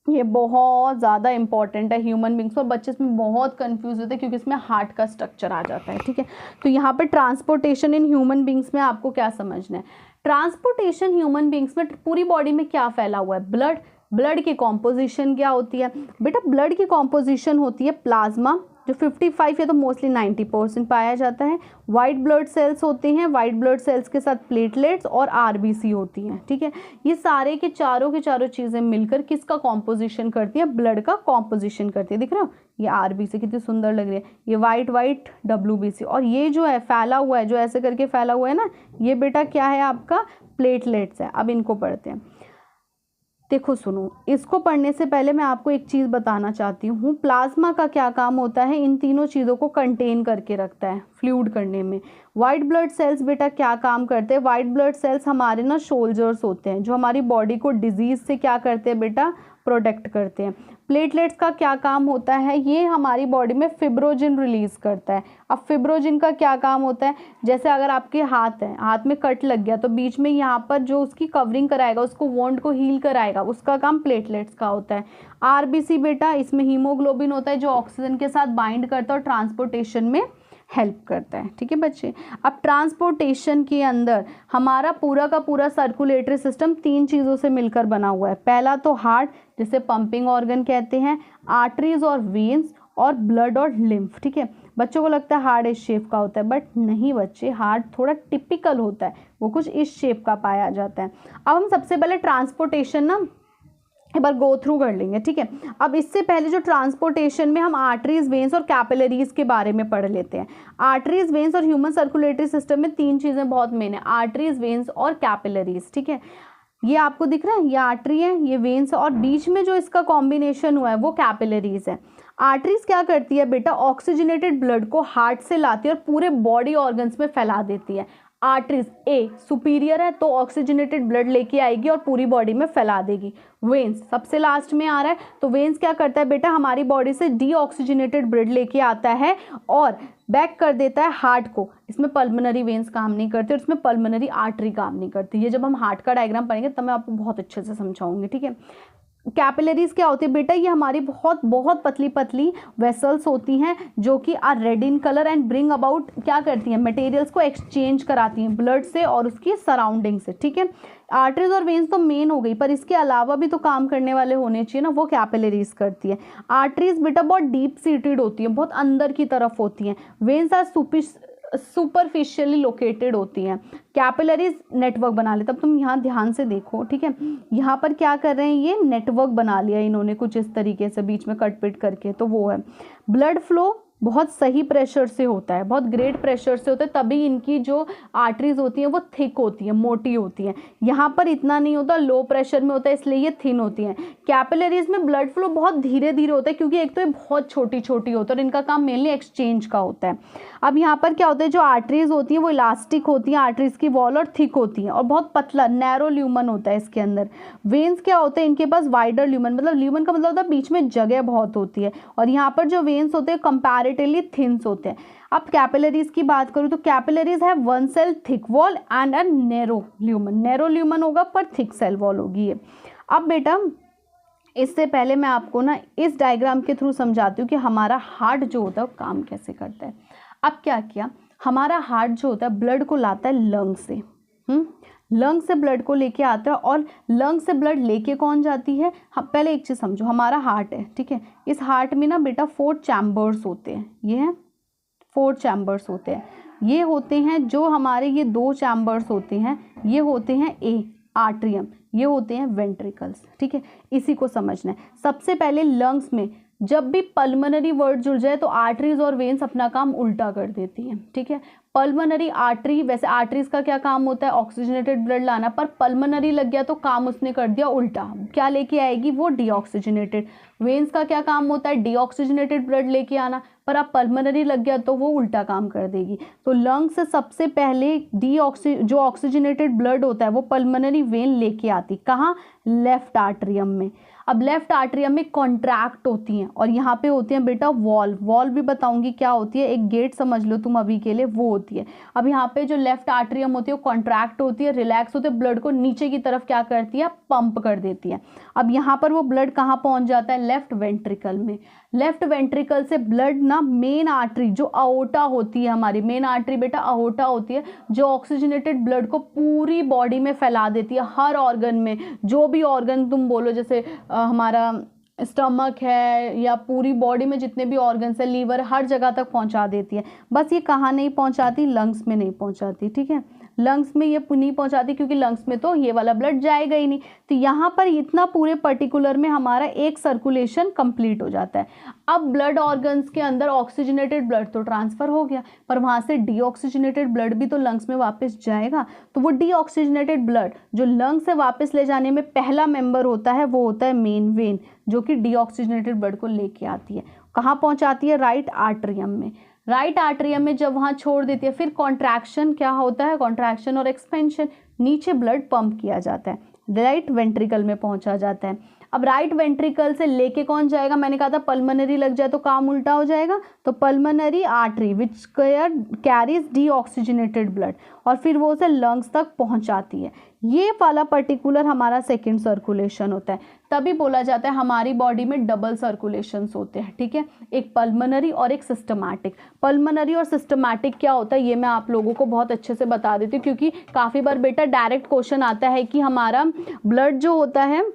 ये बहुत ज़्यादा इंपॉर्टेंट है ह्यूमन बींग्स, और बच्चे इसमें बहुत कंफ्यूज होते हैं क्योंकि इसमें हार्ट का स्ट्रक्चर आ जाता है, ठीक है। तो यहाँ पे ट्रांसपोर्टेशन इन ह्यूमन बींग्स में आपको क्या समझना है, ट्रांसपोर्टेशन ह्यूमन बींग्स में पूरी बॉडी में क्या फैला हुआ है, ब्लड की कॉम्पोजिशन क्या होती है बेटा, ब्लड की कॉम्पोजिशन होती है प्लाज्मा जो 55 या तो मोस्टली 90% पाया जाता है। वाइट ब्लड सेल्स होते हैं, वाइट ब्लड सेल्स के साथ प्लेटलेट्स और आरबीसी होती हैं, ठीक है। ये सारे के चारों चीज़ें मिलकर किसका कॉम्पोजिशन करती है, ब्लड का कॉम्पोजिशन करती है। दिख रहा हो, ये आरबीसी कितनी सुंदर लग रही है, ये वाइट डब्ल्यूबीसी, और ये जो है फैला हुआ है, जो ऐसे करके फैला हुआ है ना, ये बेटा क्या है आपका, प्लेटलेट्स है। अब इनको पढ़ते हैं। देखो सुनो, इसको पढ़ने से पहले मैं आपको एक चीज़ बताना चाहती हूँ। प्लाज्मा का क्या काम होता है, इन तीनों चीज़ों को कंटेन करके रखता है फ्लूइड करने में। वाइट ब्लड सेल्स बेटा क्या काम करते हैं, वाइट ब्लड सेल्स हमारे ना सोल्जर्स होते हैं जो हमारी बॉडी को डिजीज़ से क्या करते हैं बेटा, प्रोटेक्ट करते हैं। प्लेटलेट्स का क्या काम होता है, ये हमारी बॉडी में फिब्रोजिन रिलीज करता है। अब फिब्रोजिन का क्या काम होता है, जैसे अगर आपके हाथ है, हाथ में कट लग गया तो बीच में यहाँ पर जो उसकी कवरिंग कराएगा, उसको वोंड को हील कराएगा, उसका काम प्लेटलेट्स का होता है। आरबीसी बेटा, इसमें हीमोग्लोबिन होता है जो ऑक्सीजन के साथ बाइंड करता है और ट्रांसपोर्टेशन में हेल्प करता है, ठीक है बच्चे। अब ट्रांसपोर्टेशन के अंदर हमारा पूरा का पूरा सर्कुलेटरी सिस्टम 3 चीज़ों से मिलकर बना हुआ है। पहला तो हार्ट, जिसे पंपिंग ऑर्गन कहते हैं, आर्टरीज और वेन्स, और ब्लड और लिम्फ, ठीक है। बच्चों को लगता है हार्ट इस शेप का होता है, बट नहीं बच्चे, हार्ट थोड़ा टिपिकल होता है, वो कुछ इस शेप का पाया जाता है। अब हम सबसे पहले ट्रांसपोर्टेशन ना एक बार गो थ्रू कर लेंगे, ठीक है। अब इससे पहले जो ट्रांसपोर्टेशन में हम आर्टरीज, वेन्स और कैपिलरीज के बारे में पढ़ लेते हैं। आर्टरीज, वेन्स और ह्यूमन सर्कुलेटरी सिस्टम में 3 चीज़ें बहुत मेन है, आर्टरीज, वेन्स और कैपिलरीज, ठीक है। ये आपको दिख रहा है, ये आर्टरी है, ये वेन्स, और बीच में जो इसका कॉम्बिनेशन हुआ है वो कैपिलरीज है। आर्टरीज क्या करती है बेटा, ऑक्सीजनेटेड ब्लड को हार्ट से लाती है और पूरे बॉडी ऑर्गन्स में फैला देती है। आर्टरीज ए सुपीरियर है तो ऑक्सीजनेटेड ब्लड लेके आएगी और पूरी बॉडी में फैला देगी। वेन्स सबसे लास्ट में आ रहा है, तो वेन्स क्या करता है बेटा, हमारी बॉडी से डीऑक्सीजनेटेड ब्लड लेके आता है और बैक कर देता है हार्ट को। इसमें पल्मोनरी वेन्स काम नहीं करते और इसमें पल्मोनरी आर्टरी काम नहीं करती। ये जब हम हार्ट का डायग्राम पढ़ेंगे तब मैं आपको बहुत अच्छे से समझाऊंगी, ठीक है। कैपिलरीज क्या होती है बेटा, ये हमारी बहुत पतली पतली वेसल्स होती हैं जो कि are red in colour and bring about, क्या करती हैं, मटेरियल्स को एक्सचेंज कराती हैं ब्लड से और उसकी सराउंडिंग से, ठीक है। आर्टरीज और वेन्स तो मेन हो गई, पर इसके अलावा भी तो काम करने वाले होने चाहिए ना, वो कैपिलरीज करती है। आर्टरीज बेटा बहुत डीप सीटेड होती है, बहुत अंदर की तरफ होती हैं। वेन्स आर सुपरफिशियली लोकेटेड होती हैं। कैपिलरीज नेटवर्क बना लेते, अब तुम यहाँ ध्यान से देखो, ठीक है। यहाँ पर क्या कर रहे हैं, ये नेटवर्क बना लिया इन्होंने कुछ इस तरीके से बीच में कट पिट करके, तो वो है। ब्लड फ्लो बहुत सही प्रेशर से होता है, बहुत ग्रेट प्रेशर से होता है, तभी इनकी जो आर्टरीज होती हैं वो थिक होती हैं, मोटी होती हैं। यहाँ पर इतना नहीं होता, लो प्रेशर में होता है इसलिए ये थिन होती हैं। कैपिलरीज में ब्लड फ्लो बहुत धीरे धीरे होता है क्योंकि एक तो ये बहुत छोटी छोटी होती है और इनका काम मेनली एक्सचेंज का होता है। अब यहाँ पर क्या होता है, जो आर्टरीज होती हैं वो इलास्टिक होती हैं, आर्टरीज की वॉल, और थिक होती हैं और बहुत पतला नैरो ल्यूमन होता है इसके अंदर। वेन्स क्या होते हैं, इनके पास वाइडर ल्यूमन, मतलब ल्यूमन का मतलब होता है बीच में जगह बहुत होती है, और यहाँ पर जो वेन्स होते हैं कंपैरेटिवली थिन्स होते हैं। अब कैपिलरीज की बात करूँ तो कैपिलरीज है 1 cell thick wall and a narrow lumen होगा पर थिक सेल वॉल होगी ये। अब बेटा इससे पहले मैं आपको ना इस डायग्राम के थ्रू समझाती हूँ कि हमारा हार्ट जो होता है वो काम कैसे करता है। अब क्या किया, हमारा हार्ट जो होता है ब्लड को लाता है लंग से, लंग से ब्लड को लेके आता है। और लंग से ब्लड लेके कौन जाती है, पहले एक चीज़ समझो, हमारा हार्ट है, ठीक है, इस हार्ट में ना बेटा 4 चैम्बर्स होते हैं, ये हैं 4 चैम्बर्स होते हैं। ये होते हैं जो हमारे ये 2 चैम्बर्स होते हैं, ये होते हैं आर्टरियम, ये होते हैं वेंट्रिकल्स, ठीक है, इसी को समझना है। सबसे पहले लंग्स में जब भी पल्मोनरी वर्ड जुड़ जाए तो आर्टरीज और वेन्स अपना काम उल्टा कर देती हैं, ठीक है। पल्मोनरी आर्टरी, वैसे आर्टरीज का क्या काम होता है, ऑक्सीजनेटेड ब्लड लाना, पर पल्मोनरी लग गया तो काम उसने कर दिया उल्टा, क्या लेके आएगी वो डीऑक्सीजनेटेड। वेन्स का क्या काम होता है, डीऑक्सीजनेटेड ब्लड लेके आना, पर अब पल्मोनरी लग गया तो वो उल्टा काम कर देगी। तो लंग से सबसे पहले जो ऑक्सीजनेटेड ब्लड होता है वो पल्मोनरी वेन लेके आती, कहाँ, लेफ्ट आर्टरियम में। अब लेफ्ट आर्टरियम में कॉन्ट्रैक्ट होती हैं और यहाँ पे होती हैं बेटा वॉल्व भी बताऊंगी क्या होती है, एक गेट समझ लो तुम अभी के लिए, वो होती है। अब यहाँ पे जो लेफ्ट आर्टरियम होती है वो कॉन्ट्रैक्ट होती है, रिलैक्स होते है, ब्लड को नीचे की तरफ क्या करती है, पंप कर देती है। अब यहाँ पर वो ब्लड कहाँ पहुँच जाता है, लेफ्ट वेंट्रिकल में। लेफ्ट वेंट्रिकल से ब्लड ना मेन आर्टरी जो अओर्टा होती है, हमारी मेन आर्टरी बेटा अओर्टा होती है, जो ऑक्सीजनेटेड ब्लड को पूरी बॉडी में फैला देती है, हर ऑर्गन में, जो भी ऑर्गन तुम बोलो, जैसे हमारा स्टमक है या पूरी बॉडी में जितने भी ऑर्गन्स है, लीवर, हर जगह तक पहुंचा देती है। बस ये कहाँ नहीं पहुंचाती, लंग्स में नहीं पहुंचाती, ठीक है, लंग्स में ये नहीं पहुंचाती क्योंकि लंग्स में तो ये वाला ब्लड जाएगा ही नहीं। तो यहाँ पर इतना पूरे पर्टिकुलर में हमारा एक सर्कुलेशन कंप्लीट हो जाता है। अब ब्लड ऑर्गन्स के अंदर ऑक्सीजनेटेड ब्लड तो ट्रांसफ़र हो गया, पर वहाँ से डीऑक्सीजनेटेड ब्लड भी तो लंग्स में वापस जाएगा। तो वो डीऑक्सीजनेटेड ब्लड जो लंग से वापस ले जाने में पहला मेंबर होता है वो होता है मेन वेन, जो कि डीऑक्सीजनेटेड ब्लड को लेके आती है। कहाँ पहुँचाती है, राइट आर्टरियम में। राइट आर्टरियम में जब वहाँ छोड़ देती है, फिर कॉन्ट्रैक्शन क्या होता है, कॉन्ट्रैक्शन और एक्सपेंशन, नीचे ब्लड पंप किया जाता है, राइट वेंट्रिकल में पहुँचा जाता है। अब राइट वेंट्रिकल से लेके कौन जाएगा, मैंने कहा था पल्मोनरी लग जाए तो काम उल्टा हो जाएगा, तो pulmonary artery which carries deoxygenated blood, और फिर वो उसे लंग्स तक पहुंचाती है। ये वाला पर्टिकुलर हमारा सेकेंड सर्कुलेशन होता है। तभी बोला जाता है हमारी बॉडी में डबल सर्कुलेशंस होते हैं, ठीक है, एक पल्मोनरी और एक सिस्टमैटिक। पल्मोनरी और सिस्टमैटिक क्या होता है ये मैं आप लोगों को बहुत अच्छे से बता देती हूँ, क्योंकि काफ़ी बार बेटा डायरेक्ट क्वेश्चन आता है कि हमारा ब्लड जो होता है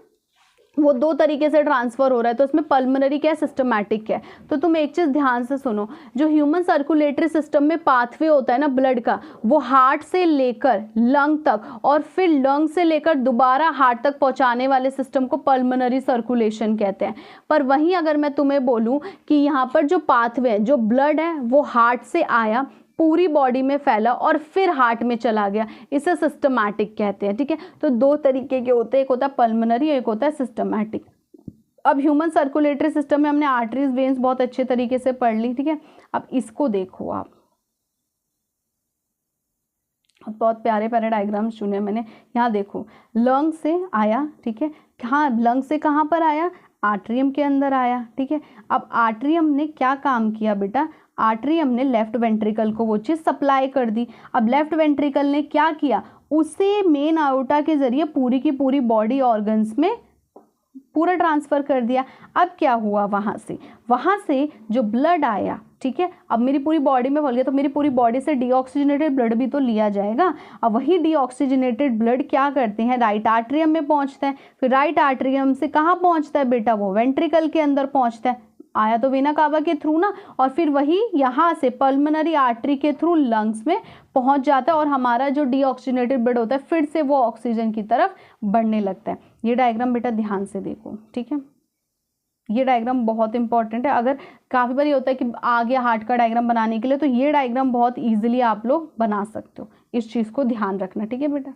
वो 2 तरीके से ट्रांसफ़र हो रहा है, तो उसमें पल्मोनरी क्या है, सिस्टमैटिक क्या है। तो तुम एक चीज़ ध्यान से सुनो, जो ह्यूमन सर्कुलेटरी सिस्टम में पाथवे होता है ना ब्लड का, वो हार्ट से लेकर लंग तक और फिर लंग से लेकर दोबारा हार्ट तक पहुंचाने वाले सिस्टम को पल्मोनरी सर्कुलेशन कहते हैं। पर वहीं अगर मैं तुम्हें बोलूं कि यहाँ पर जो पाथवे है, जो ब्लड है वो हार्ट से आया, पूरी बॉडी में फैला और फिर हार्ट में चला गया, इसे सिस्टमैटिक कहते हैं, ठीक है। तो 2 तरीके के होते हैं, एक होता है पल्मोनरी, एक होता है सिस्टमैटिक। अब ह्यूमन सर्कुलेटरी सिस्टम में हमने आर्टरीज वेन्स बहुत अच्छे तरीके से पढ़ ली, ठीक है। अब इसको देखो आप, बहुत प्यारे प्यारे डायग्राम्स चुने मैंने। यहाँ देखो, लंग से आया, ठीक है, हाँ, लंग से कहाँ पर आया, आर्टरियम के अंदर आया, ठीक है। अब आर्टरियम ने क्या काम किया बेटा, आर्टरियम ने लेफ्ट वेंट्रिकल को वो चीज़ सप्लाई कर दी। अब लेफ्ट वेंट्रिकल ने क्या किया, उसे मेन आयोटा के जरिए पूरी की पूरी बॉडी ऑर्गन्स में पूरा ट्रांसफ़र कर दिया। अब क्या हुआ, वहाँ से जो ब्लड आया, ठीक है, अब मेरी पूरी बॉडी में फैल गया, तो मेरी पूरी बॉडी से डीऑक्सीजनेटेड ब्लड भी तो लिया जाएगा। अब वही डीऑक्सीजनेटेड ब्लड क्या करते हैं, राइट आर्टरियम में पहुँचता है, फिर राइट आर्टरियम से कहाँ पहुँचता है बेटा, वो वेंट्रिकल के अंदर पहुँचता है, आया तो वेना कावा के थ्रू ना, और फिर वही यहाँ से पल्मोनरी आर्टरी के थ्रू लंग्स में पहुँच जाता है, और हमारा जो डीऑक्सीजनेटेड ब्लड होता है फिर से वो ऑक्सीजन की तरफ बढ़ने लगता है। ये डायग्राम बेटा ध्यान से देखो, ठीक है, ये डायग्राम बहुत इंपॉर्टेंट है। अगर काफ़ी बार ये होता है कि आगे हार्ट का डायग्राम बनाने के लिए, तो ये डायग्राम बहुत ईजिली आप लोग बना सकते हो, इस चीज़ को ध्यान रखना, ठीक है बेटा।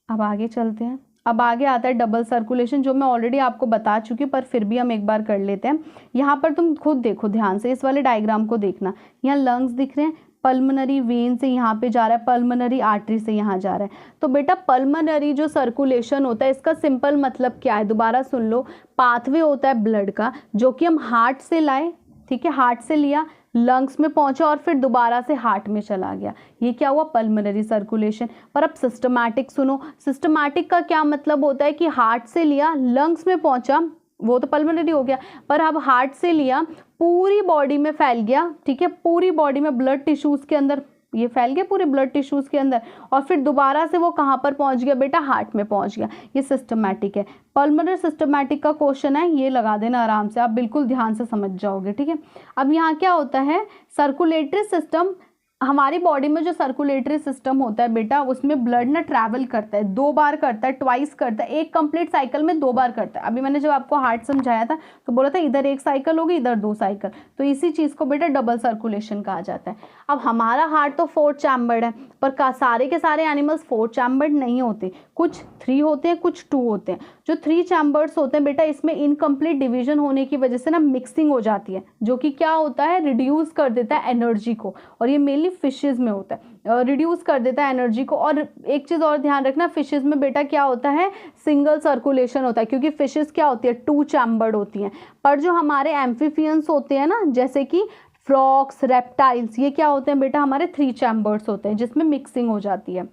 अब आगे चलते हैं। अब आगे आता है डबल सर्कुलेशन, जो मैं ऑलरेडी आपको बता चुकी हूँ, पर फिर भी हम एक बार कर लेते हैं। यहाँ पर तुम खुद देखो ध्यान से, इस वाले डायग्राम को देखना, यहाँ लंग्स दिख रहे हैं, पल्मोनरी वेन से यहाँ पे जा रहा है, पल्मोनरी आर्टरी से यहाँ जा रहा है। तो बेटा पल्मोनरी जो सर्कुलेशन होता है, इसका सिंपल मतलब क्या है, दोबारा सुन लो, पाथवे होता है ब्लड का जो कि हम हार्ट से लाए, ठीक है, हार्ट से लिया, लंग्स में पहुंचा और फिर दोबारा से हार्ट में चला गया, ये क्या हुआ, पल्मोनरी सर्कुलेशन। पर अब सिस्टमैटिक सुनो, सिस्टमैटिक का क्या मतलब होता है कि हार्ट से लिया, लंग्स में पहुंचा, वो तो पल्मोनरी हो गया, पर अब हार्ट से लिया, पूरी बॉडी में फैल गया, ठीक है, पूरी बॉडी में ब्लड टिश्यूज के अंदर ये फैल गया पूरे ब्लड टिश्यूज़ के अंदर, और फिर दोबारा से वो कहाँ पर पहुँच गया बेटा, हार्ट में पहुँच गया। ये सिस्टमैटिक है। पल्मोनरी सिस्टमैटिक का क्वेश्चन है, ये लगा देना आराम से, आप बिल्कुल ध्यान से समझ जाओगे, ठीक है। अब यहाँ क्या होता है, सर्कुलेटरी सिस्टम, हमारी बॉडी में जो सर्कुलेटरी सिस्टम होता है बेटा, उसमें ब्लड ना ट्रैवल करता है, 2 बार करता है, ट्वाइस करता है, एक कंप्लीट साइकिल में 2 बार करता है। अभी मैंने जब आपको हार्ट समझाया था तो बोला था इधर 1 साइकिल होगी, इधर 2 साइकिल, तो इसी चीज़ को बेटा डबल सर्कुलेशन कहा जाता है। अब हमारा हार्ट तो 4 चैम्बर्ड है, पर सारे के सारे एनिमल्स 4 चैम्बर्ड नहीं होते, कुछ 3 होते हैं, कुछ 2 होते हैं। जो 3 चैम्बर्स होते हैं बेटा, इसमें इनकम्प्लीट डिवीजन होने की वजह से ना मिक्सिंग हो जाती है, जो कि क्या होता है, रिड्यूस कर देता है एनर्जी को, और ये मेनली फिशेज में होता है, रिड्यूस कर देता है एनर्जी को। और एक चीज़ और ध्यान रखना, फिशेज में बेटा क्या होता है, सिंगल सर्कुलेशन होता है, क्योंकि फिशेज क्या होती है, 2 चैम्बर्ड होती हैं। पर जो हमारे एम्फीबियंस होते हैं ना, जैसे कि फ्रॉक्स, रेप्टाइल्स, ये क्या होते हैं बेटा, हमारे 3 चैम्बर्स होते हैं, जिसमें मिक्सिंग हो जाती है।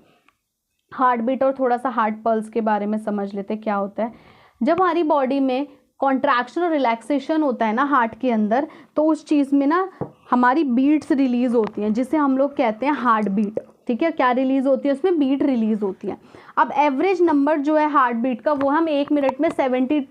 हार्ट बीट और थोड़ा सा हार्ट पल्स के बारे में समझ लेते हैं क्या होता है। जब हमारी बॉडी में कॉन्ट्रैक्शन और रिलैक्सेशन होता है ना हार्ट के अंदर, तो उस चीज़ में ना हमारी बीट्स रिलीज होती हैं, जिसे हम लोग कहते हैं हार्ट बीट, ठीक है। क्या रिलीज होती है, उसमें बीट रिलीज होती है। अब एवरेज नंबर जो है हार्ट बीट का, वो हम 1 मिनट में 70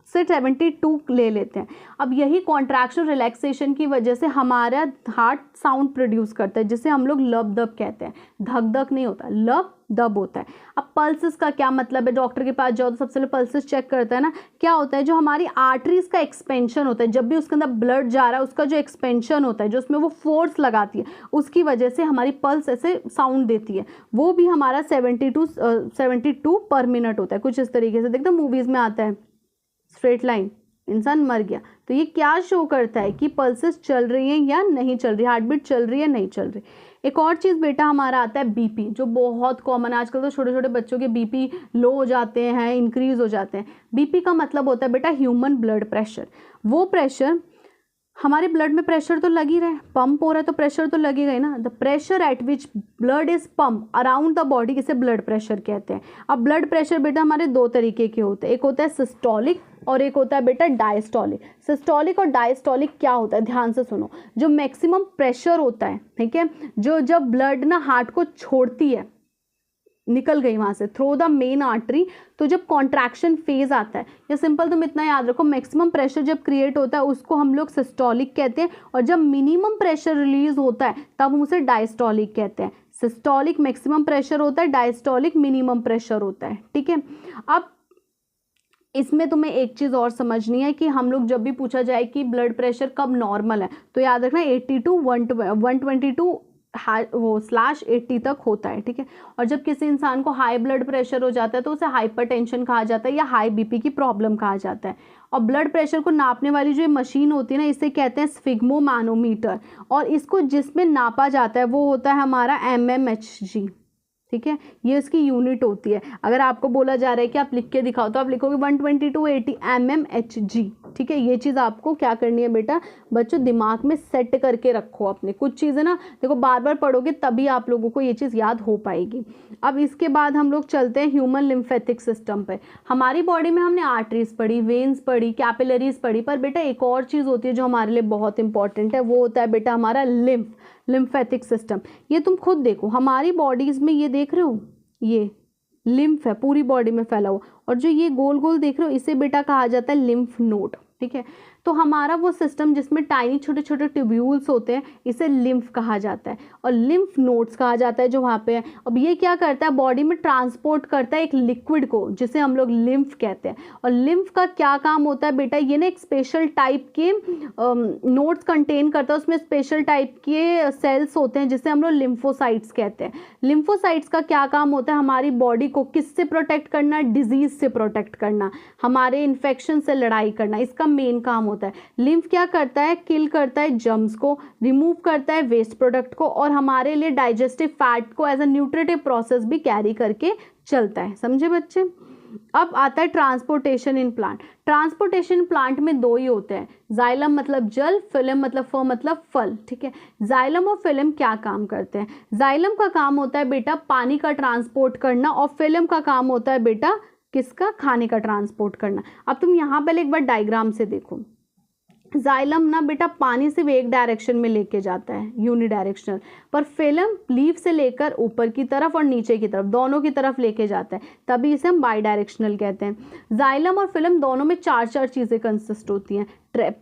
से 72 ले लेते हैं। अब यही कॉन्ट्रैक्शन रिलैक्सेशन की वजह से हमारा हार्ट साउंड प्रोड्यूस करता है, जिसे हम लोग लब दब कहते हैं। धक धक नहीं होता, लब दब होता है। अब पल्सेस का क्या मतलब है, डॉक्टर के पास जाओ तो सबसे पहले पल्सेस चेक करता है ना। क्या होता है, जो हमारी आर्टरीज का एक्सपेंशन होता है, जब भी उसके अंदर ब्लड जा रहा है, उसका जो एक्सपेंशन होता है, जो उसमें वो फोर्स लगाती है, उसकी वजह से हमारी पल्स ऐसे साउंड देती है। वो भी हमारा 72 पर मिनट होता है, कुछ इस तरीके से। देखते मूवीज़ में आता है स्ट्रेट लाइन, इंसान मर गया, तो ये क्या शो करता है कि पल्सेस चल रही हैं या नहीं चल रही, हार्ट बीट चल रही है नहीं चल रही। एक और चीज़ बेटा हमारा आता है बीपी, जो बहुत कॉमन, आजकल तो छोटे छोटे बच्चों के बीपी लो हो जाते हैं, इंक्रीज हो जाते हैं। बीपी का मतलब होता है बेटा ह्यूमन ब्लड प्रेशर। वो प्रेशर, हमारे ब्लड में प्रेशर तो लग ही रहा है, पंप हो रहा है तो प्रेशर तो लगेगा ही ना। The pressure at which blood is pump around the body, इसे ब्लड प्रेशर कहते हैं। अब ब्लड प्रेशर बेटा हमारे 2 तरीके के होते हैं, एक होता है सिस्टोलिक और एक होता है बेटा डायस्टोलिक। सिस्टोलिक और डायस्टोलिक क्या होता है, ध्यान से सुनो। जो मैक्सिमम प्रेशर होता है, ठीक है, जो जब ब्लड ना हार्ट को छोड़ती है, निकल गई वहां से थ्रू द मेन आर्टरी, तो जब कॉन्ट्रैक्शन फेज आता है, या सिंपल तुम इतना याद रखो, मैक्सिमम प्रेशर जब क्रिएट होता है उसको हम लोग सिस्टोलिक कहते हैं, और जब मिनिमम प्रेशर रिलीज होता है तब हम उसे डायस्टोलिक कहते हैं। सिस्टोलिक मैक्सिमम प्रेशर होता है, डायस्टोलिक मिनिमम प्रेशर होता है, ठीक है। अब इसमें तुम्हें एक चीज़ और समझनी है कि हम लोग जब भी पूछा जाए कि ब्लड प्रेशर कब नॉर्मल है, तो याद रखना 80 to 122 वो /80 तक होता है, ठीक है। और जब किसी इंसान को हाई ब्लड प्रेशर हो जाता है तो उसे हाइपरटेंशन कहा जाता है, या हाई बीपी की प्रॉब्लम कहा जाता है। और ब्लड प्रेशर को नापने वाली जो मशीन होती है ना, इसे कहते हैं स्फिग्मोमैनोमीटर, और इसको जिसमें नापा जाता है वो होता है हमारा mmHg, ठीक है। ये इसकी यूनिट होती है। अगर आपको बोला जा रहा है कि आप लिख के दिखाओ, तो आप लिखोगे 122/80 mmHg, ठीक है। ये चीज़ आपको क्या करनी है बेटा, बच्चों दिमाग में सेट करके रखो अपने। कुछ चीज़ें ना देखो बार बार पढ़ोगे तभी आप लोगों को ये चीज़ याद हो पाएगी। अब इसके बाद हम लोग चलते हैं ह्यूमन लिम्फेटिक सिस्टम पे। हमारी बॉडी में हमने आर्टरीज पढ़ी, वेन्स पढ़ी, कैपिलरीज पढ़ी, पर बेटा एक और चीज़ होती है जो हमारे लिए बहुत इंपॉर्टेंट है, वो होता है बेटा हमारा लिम्फेटिक सिस्टम। ये तुम खुद देखो, हमारी बॉडीज में ये देख रहे हो, ये लिम्फ है पूरी बॉडी में फैला हुआ, और जो ये गोल गोल देख रहे हो, इसे बेटा कहा जाता है लिम्फ नोड, ठीक है। तो हमारा वो सिस्टम जिसमें टाइनी छोटे छोटे ट्यूब्यूल्स होते हैं, इसे लिम्फ कहा जाता है, और लिम्फ नोड्स कहा जाता है जो वहाँ पे है। अब ये क्या करता है, बॉडी में ट्रांसपोर्ट करता है एक लिक्विड को, जिसे हम लोग लिम्फ कहते हैं। और लिम्फ का क्या काम होता है बेटा, ये ना एक स्पेशल टाइप के नोड्स कंटेन करता है, उसमें स्पेशल टाइप के सेल्स होते हैं जिसे हम लोग लिम्फोसाइट्स कहते हैं। लिम्फोसाइट्स का क्या काम होता है, हमारी बॉडी को किससे प्रोटेक्ट करना, डिजीज से प्रोटेक्ट करना, हमारे इन्फेक्शन से लड़ाई करना, इसका मेन काम होता है। लिम्फ क्या करता है, किल करता है जर्म्स को, रिमूव करता है वेस्ट प्रोडक्ट को, और हमारे लिए डाइजेस्टिव फैट को एज अ न्यूट्रिटिव प्रोसेस भी कैरी करके चलता है। समझे बच्चे। अब आता है transportation in plant. Transportation plant में 2 ही होते हैं, जाइलम मतलब जल, फिलम मतलब फल, ठीक है। जाइलम और फिलम क्या काम करते हैं, जाइलम का काम होता है बेटा पानी का ट्रांसपोर्ट करना, और फिलम का काम होता है बेटा किसका, खाने का ट्रांसपोर्ट करना। अब तुम यहाँ पहले एक बार डायग्राम से देखो, जाइलम ना बेटा पानी सिर्फ एक डायरेक्शन में लेके जाता है, यूनिडायरेक्शनल, पर फिल्म लीफ से लेकर ऊपर की तरफ और नीचे की तरफ दोनों की तरफ लेके जाता है, तभी इसे हम बाई डायरेक्शनल कहते हैं। जाइलम और फिल्म दोनों में चार चार चीज़ें कंसिस्ट होती हैं।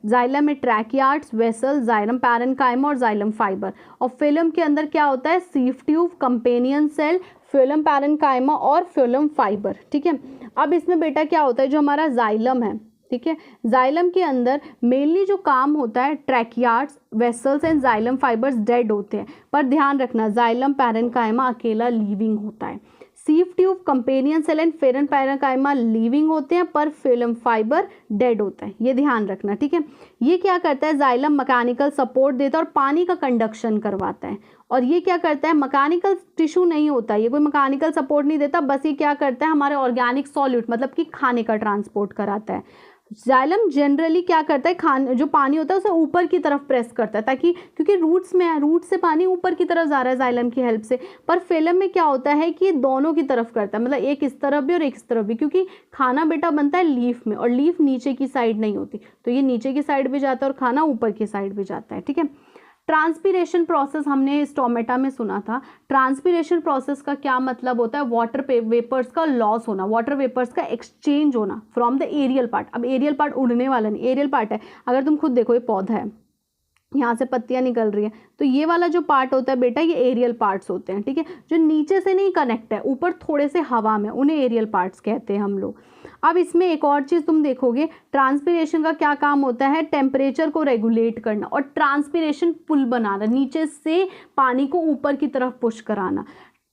जाइलम में ट्रैकियार्ड्स, वेसल, जाइलम पैरेन्काइमा और जाइलम फाइबर। और फिल्म के अंदर क्या होता है, sieve tube, companion cell, phloem parenchyma और फिल्म फाइबर। ठीक है, अब इसमें बेटा क्या होता है, जो हमारा जाइलम है, ठीक है, जाइलम के अंदर मेनली जो काम होता है, tracheids, vessels and xylem fibres dead होते हैं, पर ध्यान रखना जाइलम पैरेन्काइमा अकेला लिविंग होता है। Sieve tube, companion cell and phloem parenchyma living होते हैं, पर फिल्म फाइबर डेड होता है, ये ध्यान रखना। ठीक है, ये क्या करता है, जाइलम मैकेनिकल सपोर्ट देता है और पानी का कंडक्शन करवाता है। और ये क्या करता है, मैकेनिकल टिश्यू नहीं होता, ये कोई मैकेनिकल सपोर्ट नहीं देता, बस ये क्या करता है, हमारे ऑर्गेनिक सॉल्यूट मतलब कि खाने का ट्रांसपोर्ट कराता है। जाइलम जनरली क्या करता है, जो पानी होता है उसे ऊपर की तरफ प्रेस करता है, ताकि क्योंकि रूट्स में है, रूट से पानी ऊपर की तरफ जा रहा है जाइलम की हेल्प से। पर फिल्म में क्या होता है कि दोनों की तरफ करता है, मतलब एक इस तरफ भी और एक इस तरफ भी, क्योंकि खाना बेटा बनता है लीफ में और लीफ नीचे की साइड नहीं होती, तो ये नीचे की साइड भी जाता है और खाना ऊपर की साइड भी जाता है। ठीक है, ट्रांसपीरेशन प्रोसेस हमने स्टोमेटा में सुना था। ट्रांसपीरेशन प्रोसेस का क्या मतलब होता है, वाटर वेपर्स का लॉस होना, वाटर वेपर्स का एक्सचेंज होना फ्रॉम द एरियल पार्ट। अब एरियल पार्ट उड़ने वाला नहीं, एरियल पार्ट है, अगर तुम खुद देखो ये पौधा है, यहाँ से पत्तियां निकल रही हैं, तो ये वाला जो पार्ट होता है बेटा, ये एरियल पार्ट्स होते हैं। ठीक है, जो नीचे से नहीं कनेक्ट है, ऊपर थोड़े से हवा में, उन्हें एरियल पार्ट्स कहते हैं हम लोग। अब इसमें एक और चीज़ तुम देखोगे, ट्रांसपीरेशन का क्या काम होता है, टेम्परेचर को रेगुलेट करना और ट्रांसपीरेशन पुल बनाना, नीचे से पानी को ऊपर की तरफ पुश कराना।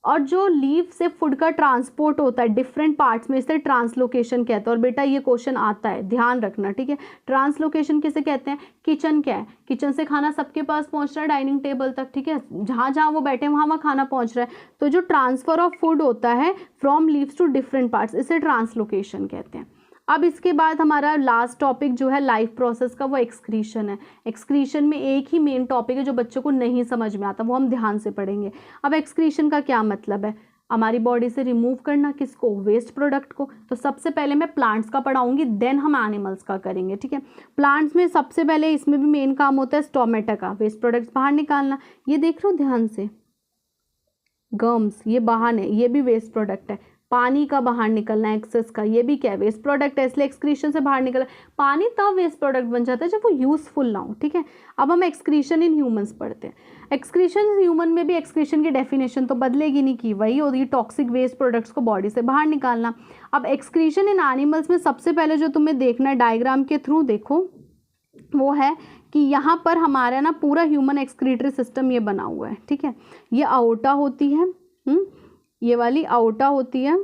और जो लीफ से फूड का ट्रांसपोर्ट होता है डिफरेंट पार्ट्स में, इसे ट्रांसलोकेशन कहते हैं। और बेटा ये क्वेश्चन आता है, ध्यान रखना। ठीक है, ट्रांसलोकेशन किसे कहते हैं, किचन क्या है, किचन से खाना सबके पास पहुंच रहा है डाइनिंग टेबल तक। ठीक है, जहाँ जहाँ वो बैठे हैं वहाँ खाना पहुंच रहा है, तो जो ट्रांसफर ऑफ फूड होता है from leaves to different parts, इसे ट्रांसलोकेशन कहते हैं। अब इसके बाद हमारा लास्ट टॉपिक जो है लाइफ प्रोसेस का, वो एक्सक्रीशन है। एक्सक्रीशन में एक ही मेन टॉपिक है जो बच्चों को नहीं समझ में आता, वो हम ध्यान से पढ़ेंगे। अब एक्सक्रीशन का क्या मतलब है, हमारी बॉडी से रिमूव करना, किसको, वेस्ट प्रोडक्ट को। तो सबसे पहले मैं प्लांट्स का पढ़ाऊंगी, देन हम एनिमल्स का करेंगे। ठीक है, प्लांट्स में सबसे पहले इसमें भी मेन काम होता है स्टोमेटा का, वेस्ट प्रोडक्ट्स बाहर निकालना। ये देख रहे हो ध्यान से, गम्स, ये बाहर है, ये भी वेस्ट प्रोडक्ट है। पानी का बाहर निकलना एक्सेस का, ये भी क्या है, वेस्ट प्रोडक्ट है, इसलिए एक्सक्रीशन से बाहर निकला। पानी तब वेस्ट प्रोडक्ट बन जाता है जब वो यूजफुल ना हो। ठीक है, अब हम एक्सक्रीशन इन ह्यूमंस पढ़ते हैं। एक्सक्रीशन ह्यूमन में भी एक्सक्रीशन की डेफिनेशन तो बदलेगी नहीं, की वही होगी, टॉक्सिक वेस्ट प्रोडक्ट्स को बॉडी से बाहर निकालना। अब एक्सक्रीशन इन एनिमल्स में सबसे पहले जो तुम्हें देखना है डायग्राम के थ्रू देखो, वो है कि यहाँ पर हमारा ना पूरा ह्यूमन एक्सक्रीटरी सिस्टम ये बना हुआ है। ठीक है, ये आउटा होती है, ये वाली आउटा होती है,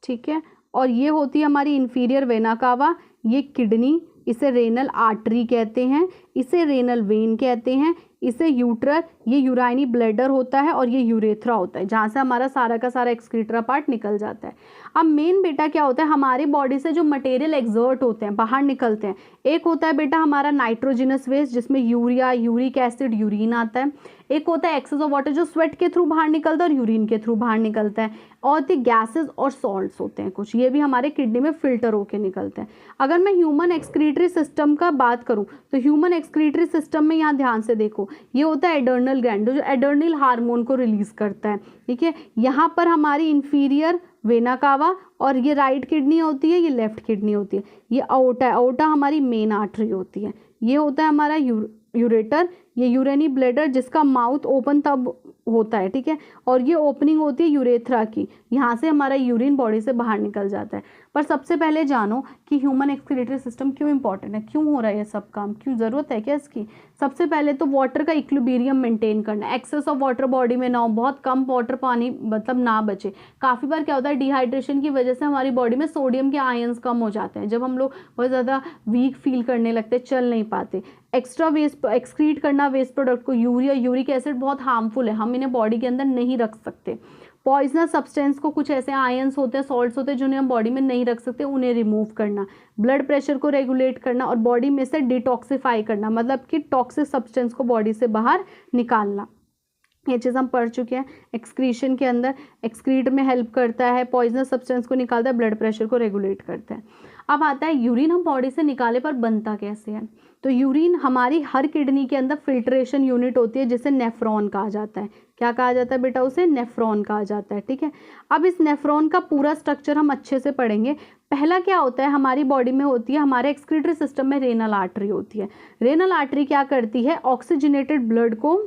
ठीक है, और ये होती है हमारी इंफीरियर वेना कावा, ये किडनी, इसे रेनल आर्टरी कहते हैं, इसे रेनल वेन कहते हैं, इसे यूट्रर, ये यूराइनी ब्लैडर होता है, और ये यूरेथ्रा होता है, जहाँ से हमारा सारा का सारा एक्सक्रीटरा पार्ट निकल जाता है। अब मेन बेटा क्या होता है, हमारी बॉडी से जो मटेरियल एक्सर्ट होते हैं, बाहर निकलते हैं, एक होता है बेटा हमारा नाइट्रोजिनस वेस्ट, जिसमें यूरिया, यूरिक एसिड, यूरिन आता है। एक होता है एक्सेस ऑफ वाटर, जो स्वेट के थ्रू बाहर निकलता है और यूरिन के थ्रू बाहर निकलता है। और तो गैसेस और सॉल्ट्स होते हैं कुछ, ये भी हमारे किडनी में फिल्टर होके निकलते हैं। अगर मैं ह्यूमन एक्सक्रीटरी सिस्टम का बात करूँ, तो ह्यूमन एक्सक्रीटरी सिस्टम में यहाँ ध्यान से देखो, ये होता है एडर्नल ग्लैंड, जो एडर्नल हार्मोन को रिलीज करता है। ठीक है, यहाँ पर हमारी इंफीरियर वेना कावा, और ये राइट किडनी होती है, ये लेफ्ट किडनी होती है। ये आउटा है, आउटा हमारी मेन आर्टरी होती है। ये होता है हमारा यूरेटर, ये यूरेनी ब्लैडर, जिसका माउथ ओपन तब होता है। ठीक है, और ये ओपनिंग होती है यूरेथ्रा की, यहाँ से हमारा यूरिन बॉडी से बाहर निकल जाता है। पर सबसे पहले जानो कि ह्यूमन एक्सक्रीटरी सिस्टम क्यों इंपॉर्टेंट है, क्यों हो रहा है ये सब काम, क्यों ज़रूरत है क्या इसकी। सबसे पहले तो वाटर का इक्विलिब्रियम मेंटेन करना, एक्सेस ऑफ वाटर बॉडी में ना हो, बहुत कम वाटर पानी मतलब ना बचे। काफ़ी बार क्या होता है, डिहाइड्रेशन की वजह से हमारी बॉडी में सोडियम के आयंस कम हो जाते हैं, जब हम लोग बहुत ज़्यादा वीक फील करने लगते, चल नहीं पाते। एक्स्ट्रा वेस्ट एक्सक्रीट करना वेस्ट प्रोडक्ट को, यूरिया, यूरिक एसिड बहुत हार्मफुल है, हम इन्हें बॉडी के अंदर नहीं रख सकते। पॉइजनस सब्सटेंस को, कुछ ऐसे आयंस होते हैं, सॉल्ट्स होते हैं जिन्हें हम बॉडी में नहीं रख सकते, उन्हें रिमूव करना। ब्लड प्रेशर को रेगुलेट करना और बॉडी में से डिटॉक्सिफाई करना, मतलब कि टॉक्सिक सब्सटेंस को बॉडी से बाहर निकालना। ये चीज़ हम पढ़ चुके हैं। एक्सक्रीशन के अंदर एक्सक्रीट में हेल्प करता है, पॉइजनस सब्सटेंस को निकालता है, ब्लड प्रेशर को रेगुलेट करता है। अब आता है यूरिन हम बॉडी से निकाले पर बनता कैसे है। तो यूरिन हमारी हर किडनी के अंदर फिल्ट्रेशन यूनिट होती है जिसे नेफ्रॉन कहा जाता है। क्या कहा जाता है बेटा, उसे नेफ्रॉन कहा जाता है। ठीक है, अब इस नेफ्रॉन का पूरा स्ट्रक्चर हम अच्छे से पढ़ेंगे। पहला क्या होता है, हमारी बॉडी में होती है, हमारे एक्सक्रीटरी सिस्टम में रेनल आर्टरी होती है। रेनल आर्टरी क्या करती है, ऑक्सीजनेटेड ब्लड को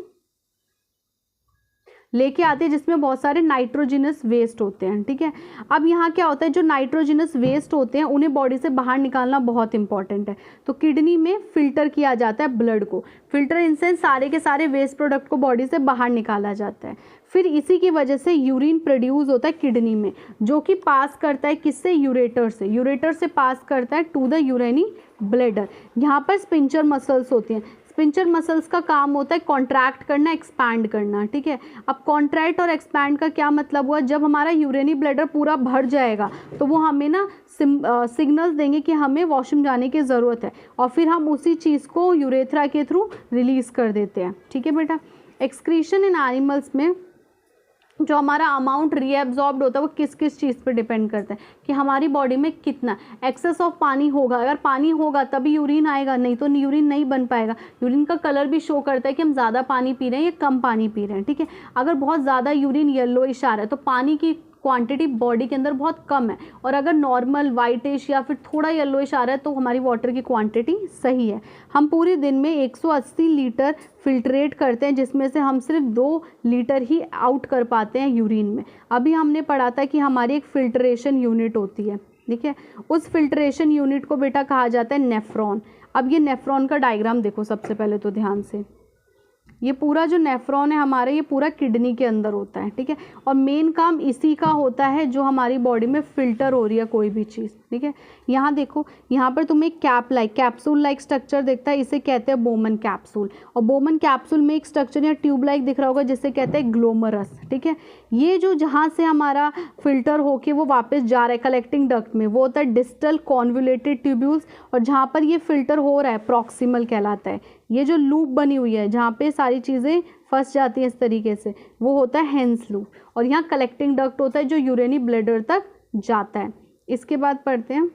लेके आते हैं जिसमें बहुत सारे नाइट्रोजिनस वेस्ट होते हैं। ठीक है, अब यहाँ क्या होता है, जो नाइट्रोजिनस वेस्ट होते हैं उन्हें बॉडी से बाहर निकालना बहुत इंपॉर्टेंट है। तो किडनी में फिल्टर किया जाता है ब्लड को, फिल्टर इनसे सारे के सारे वेस्ट प्रोडक्ट को बॉडी से बाहर निकाला जाता है। फिर इसी की वजह से यूरिन प्रोड्यूस होता है किडनी में, जो कि पास करता है किससे, यूरेटर से। यूरेटर से पास करता है टू द यूरेनी ब्लैडर। यहाँ पर स्पिंचर मसल्स होती हैं। स्पिंचर मसल्स का काम होता है कॉन्ट्रैक्ट करना, एक्सपैंड करना। ठीक है, अब कॉन्ट्रैक्ट और एक्सपैंड का क्या मतलब हुआ, जब हमारा यूरेनी ब्लैडर पूरा भर जाएगा तो वो हमें ना सिग्नल्स देंगे कि हमें वॉशरूम जाने की ज़रूरत है, और फिर हम उसी चीज़ को यूरेथ्रा के थ्रू रिलीज़ कर देते हैं। ठीक है बेटा, एक्सक्रीशन इन एनिमल्स में जो हमारा अमाउंट रीएब्जॉर्ब्ड होता है वो किस किस चीज़ पर डिपेंड करता है कि हमारी बॉडी में कितना एक्सेस ऑफ पानी होगा। अगर पानी होगा तभी यूरिन आएगा, नहीं तो यूरिन नहीं बन पाएगा। यूरिन का कलर भी शो करता है कि हम ज़्यादा पानी पी रहे हैं या कम पानी पी रहे हैं। ठीक है, अगर बहुत ज़्यादा यूरिन येलोइश आ रहा है तो पानी की क्वांटिटी बॉडी के अंदर बहुत कम है, और अगर नॉर्मल वाइटिश या फिर थोड़ा येलोइश आ रहा है तो हमारी वाटर की क्वांटिटी सही है। हम पूरे दिन में 180 लीटर फिल्ट्रेट करते हैं, जिसमें से हम सिर्फ 2 लीटर ही आउट कर पाते हैं यूरिन में। अभी हमने पढ़ा था कि हमारी एक फिल्ट्रेशन यूनिट होती है। ठीक है, उस फिल्ट्रेशन यूनिट को बेटा कहा जाता है नेफ्रॉन। अब ये नेफ्रॉन का डायग्राम देखो सबसे पहले तो ध्यान से। ये पूरा जो नेफ्रॉन है हमारे, ये पूरा किडनी के अंदर होता है। ठीक है, और मेन काम इसी का होता है जो हमारी बॉडी में फिल्टर हो रही है कोई भी चीज़। ठीक है, यहाँ देखो, यहाँ पर तुम्हें कैप्सूल लाइक स्ट्रक्चर दिखता है, इसे कहते हैं बोमन कैप्सूल। और बोमन कैप्सूल में एक स्ट्रक्चर या ट्यूब लाइक दिख रहा होगा जिसे कहते हैं ग्लोमरस। ठीक है, ये जो जहाँ से हमारा फिल्टर होके वो वापस जा रहा है कलेक्टिंग डक्ट में, वो होता है डिस्टल कॉन्वोल्यूटेड ट्यूब्यूल्स। और जहाँ पर ये फिल्टर हो रहा है प्रॉक्सिमल कहलाता है। ये जो लूप बनी हुई है जहाँ पे सारी चीज़ें फंस जाती हैं इस तरीके से, वो होता है हेंस लूप। और यहाँ कलेक्टिंग डक्ट होता है जो यूरेनी ब्लैडर तक जाता है। इसके बाद पढ़ते हैं,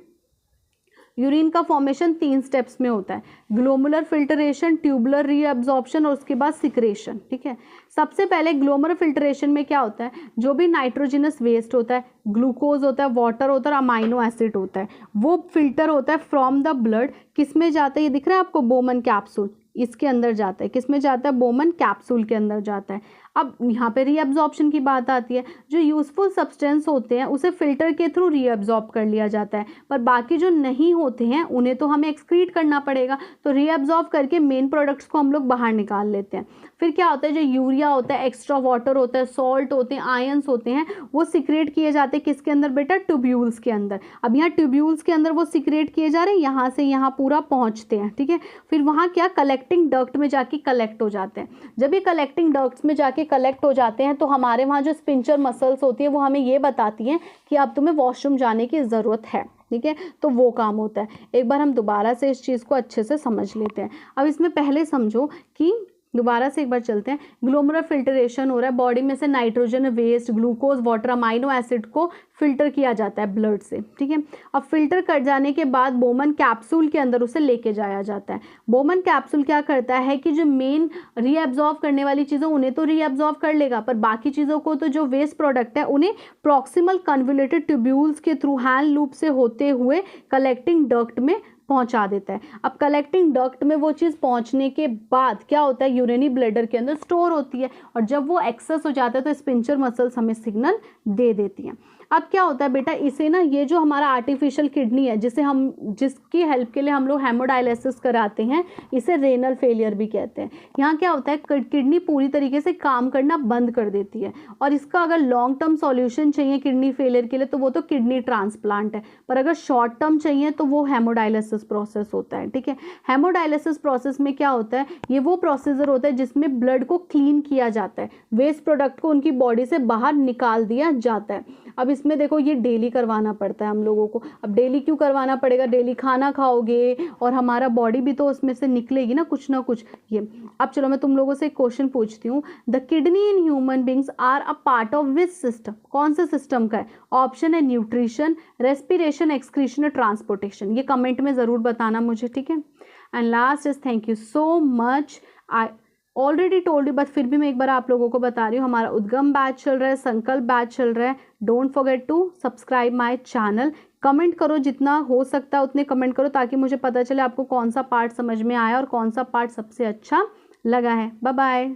यूरिन का फॉर्मेशन 3 स्टेप्स में होता है, ग्लोमुलर फिल्ट्रेशन, ट्यूबुलर रीअब्जॉर्प्शन और उसके बाद सिक्रेशन। ठीक है, सबसे पहले ग्लोमुलर फिल्ट्रेशन में क्या होता है, जो भी नाइट्रोजिनस वेस्ट होता है, ग्लूकोज होता है, वाटर होता है और अमाइनो एसिड होता है, वो फिल्टर होता है फ्रॉम द ब्लड। किस में जाता है, ये दिख रहा है आपको, बोमन कैप्सूल, इसके अंदर जाता है। किस में जाता है, बोमन कैप्सूल के अंदर जाता है। अब यहाँ पे रीअब्जॉर्प्शन की बात आती है, जो यूजफुल सब्सटेंस होते हैं उसे फिल्टर के थ्रू रीअब्जॉर्ब कर लिया जाता है, पर बाकी जो नहीं होते हैं उन्हें तो हमें एक्सक्रीट करना पड़ेगा। तो रीअब्जॉर्ब करके मेन प्रोडक्ट्स को हम लोग बाहर निकाल लेते हैं। फिर क्या होता है, जो यूरिया होता है, एक्स्ट्रा वाटर होता है, सॉल्ट होते हैं, आयंस होते हैं, वो सिक्रेट किए जाते हैं किसके अंदर बेटा, ट्यूब्यूल्स के अंदर। अब यहाँ ट्यूब्यूल्स के अंदर वो सिक्रेट किए जा रहे हैं, यहाँ से यहाँ पूरा पहुँचते हैं। ठीक है, फिर वहाँ क्या कलेक्टिंग डक्ट में जाके कलेक्ट हो जाते हैं। जब ये कलेक्टिंग डक्ट्स में जाके कलेक्ट हो जाते हैं तो हमारे वहाँ जो स्पिंचर मसल्स होती है वो हमें ये बताती हैं कि अब तुम्हें वॉशरूम जाने की ज़रूरत है। ठीक है, तो वो काम होता है। एक बार हम दोबारा से इस चीज़ को अच्छे से समझ लेते हैं। अब इसमें पहले समझो कि दोबारा से एक बार चलते हैं। ग्लोमुलर फिल्ट्रेशन हो रहा है, बॉडी में से nitrogen waste, glucose, water, amino acid को फिल्टर किया जाता है ब्लड से। ठीक है, अब फिल्टर कर जाने के बाद बोमन कैप्सूल के अंदर उसे लेके जाया जाता है। बोमन कैप्सूल क्या करता है कि जो मेन रीअब्जॉर्ब करने वाली चीज़ों उन्हें तो रीअब्जॉर्ब कर लेगा, पर बाकी चीज़ों को तो जो वेस्ट प्रोडक्ट है उन्हें प्रॉक्सिमल कन्वोल्यूटेड ट्यूब्यूल्स के थ्रू हैंड लूप से होते हुए कलेक्टिंग डक्ट में पहुंचा देता है। अब कलेक्टिंग डक्ट में वो चीज़ पहुंचने के बाद क्या होता है, यूरेनी ब्लैडर के अंदर स्टोर होती है, और जब वो एक्सेस हो जाता है तो स्पिंचर मसल्स हमें सिग्नल दे देती हैं। अब क्या होता है बेटा, इसे ना, ये जो हमारा आर्टिफिशियल किडनी है जिसकी हेल्प के लिए हम लोग हेमोडायलिसिस कराते हैं, इसे रेनल फेलियर भी कहते हैं। यहाँ क्या होता है, किडनी पूरी तरीके से काम करना बंद कर देती है, और इसका अगर लॉन्ग टर्म सॉल्यूशन चाहिए किडनी फेलियर के लिए तो वो तो किडनी ट्रांसप्लांट है, पर अगर शॉर्ट टर्म चाहिए तो वो हेमोडायलिसिस हेमोडायलिसिस प्रोसेस होता है, ठीक है। हेमोडायलिसिस प्रोसेस में क्या होता है, ये वो प्रोसीजर होता है जिसमें ब्लड को क्लीन किया जाता है, वेस्ट प्रोडक्ट को उनकी बॉडी से बाहर निकाल दिया जाता है। अब इसमें देखो ये डेली करवाना पड़ता है हम लोगों को। अब डेली क्यों करवाना पड़ेगा, डेली खाना खाओगे और हमारा बॉडी भी तो उसमें से निकलेगी ना कुछ ये। अब चलो मैं तुम लोगों से एक क्वेश्चन पूछती हूँ, the kidney in human beings are a part of which system, कौन से सिस्टम का है? ऑप्शन है न्यूट्रिशन, रेस्पिरेशन, एक्सक्रीशन और ट्रांसपोर्टेशन। ये कमेंट में ज़रूर बताना मुझे, ठीक है। And last is thank you so much. I already told you, but फिर भी मैं एक बार आप लोगों को बता रही हूँ, हमारा उद्गम बैच चल रहा है, संकल्प बैच चल रहा है। Don't forget to subscribe my channel. Comment करो, जितना हो सकता है उतने कमेंट करो, ताकि मुझे पता चले आपको कौन सा पार्ट समझ में आया और कौन सा पार्ट सबसे अच्छा लगा है। Bye bye.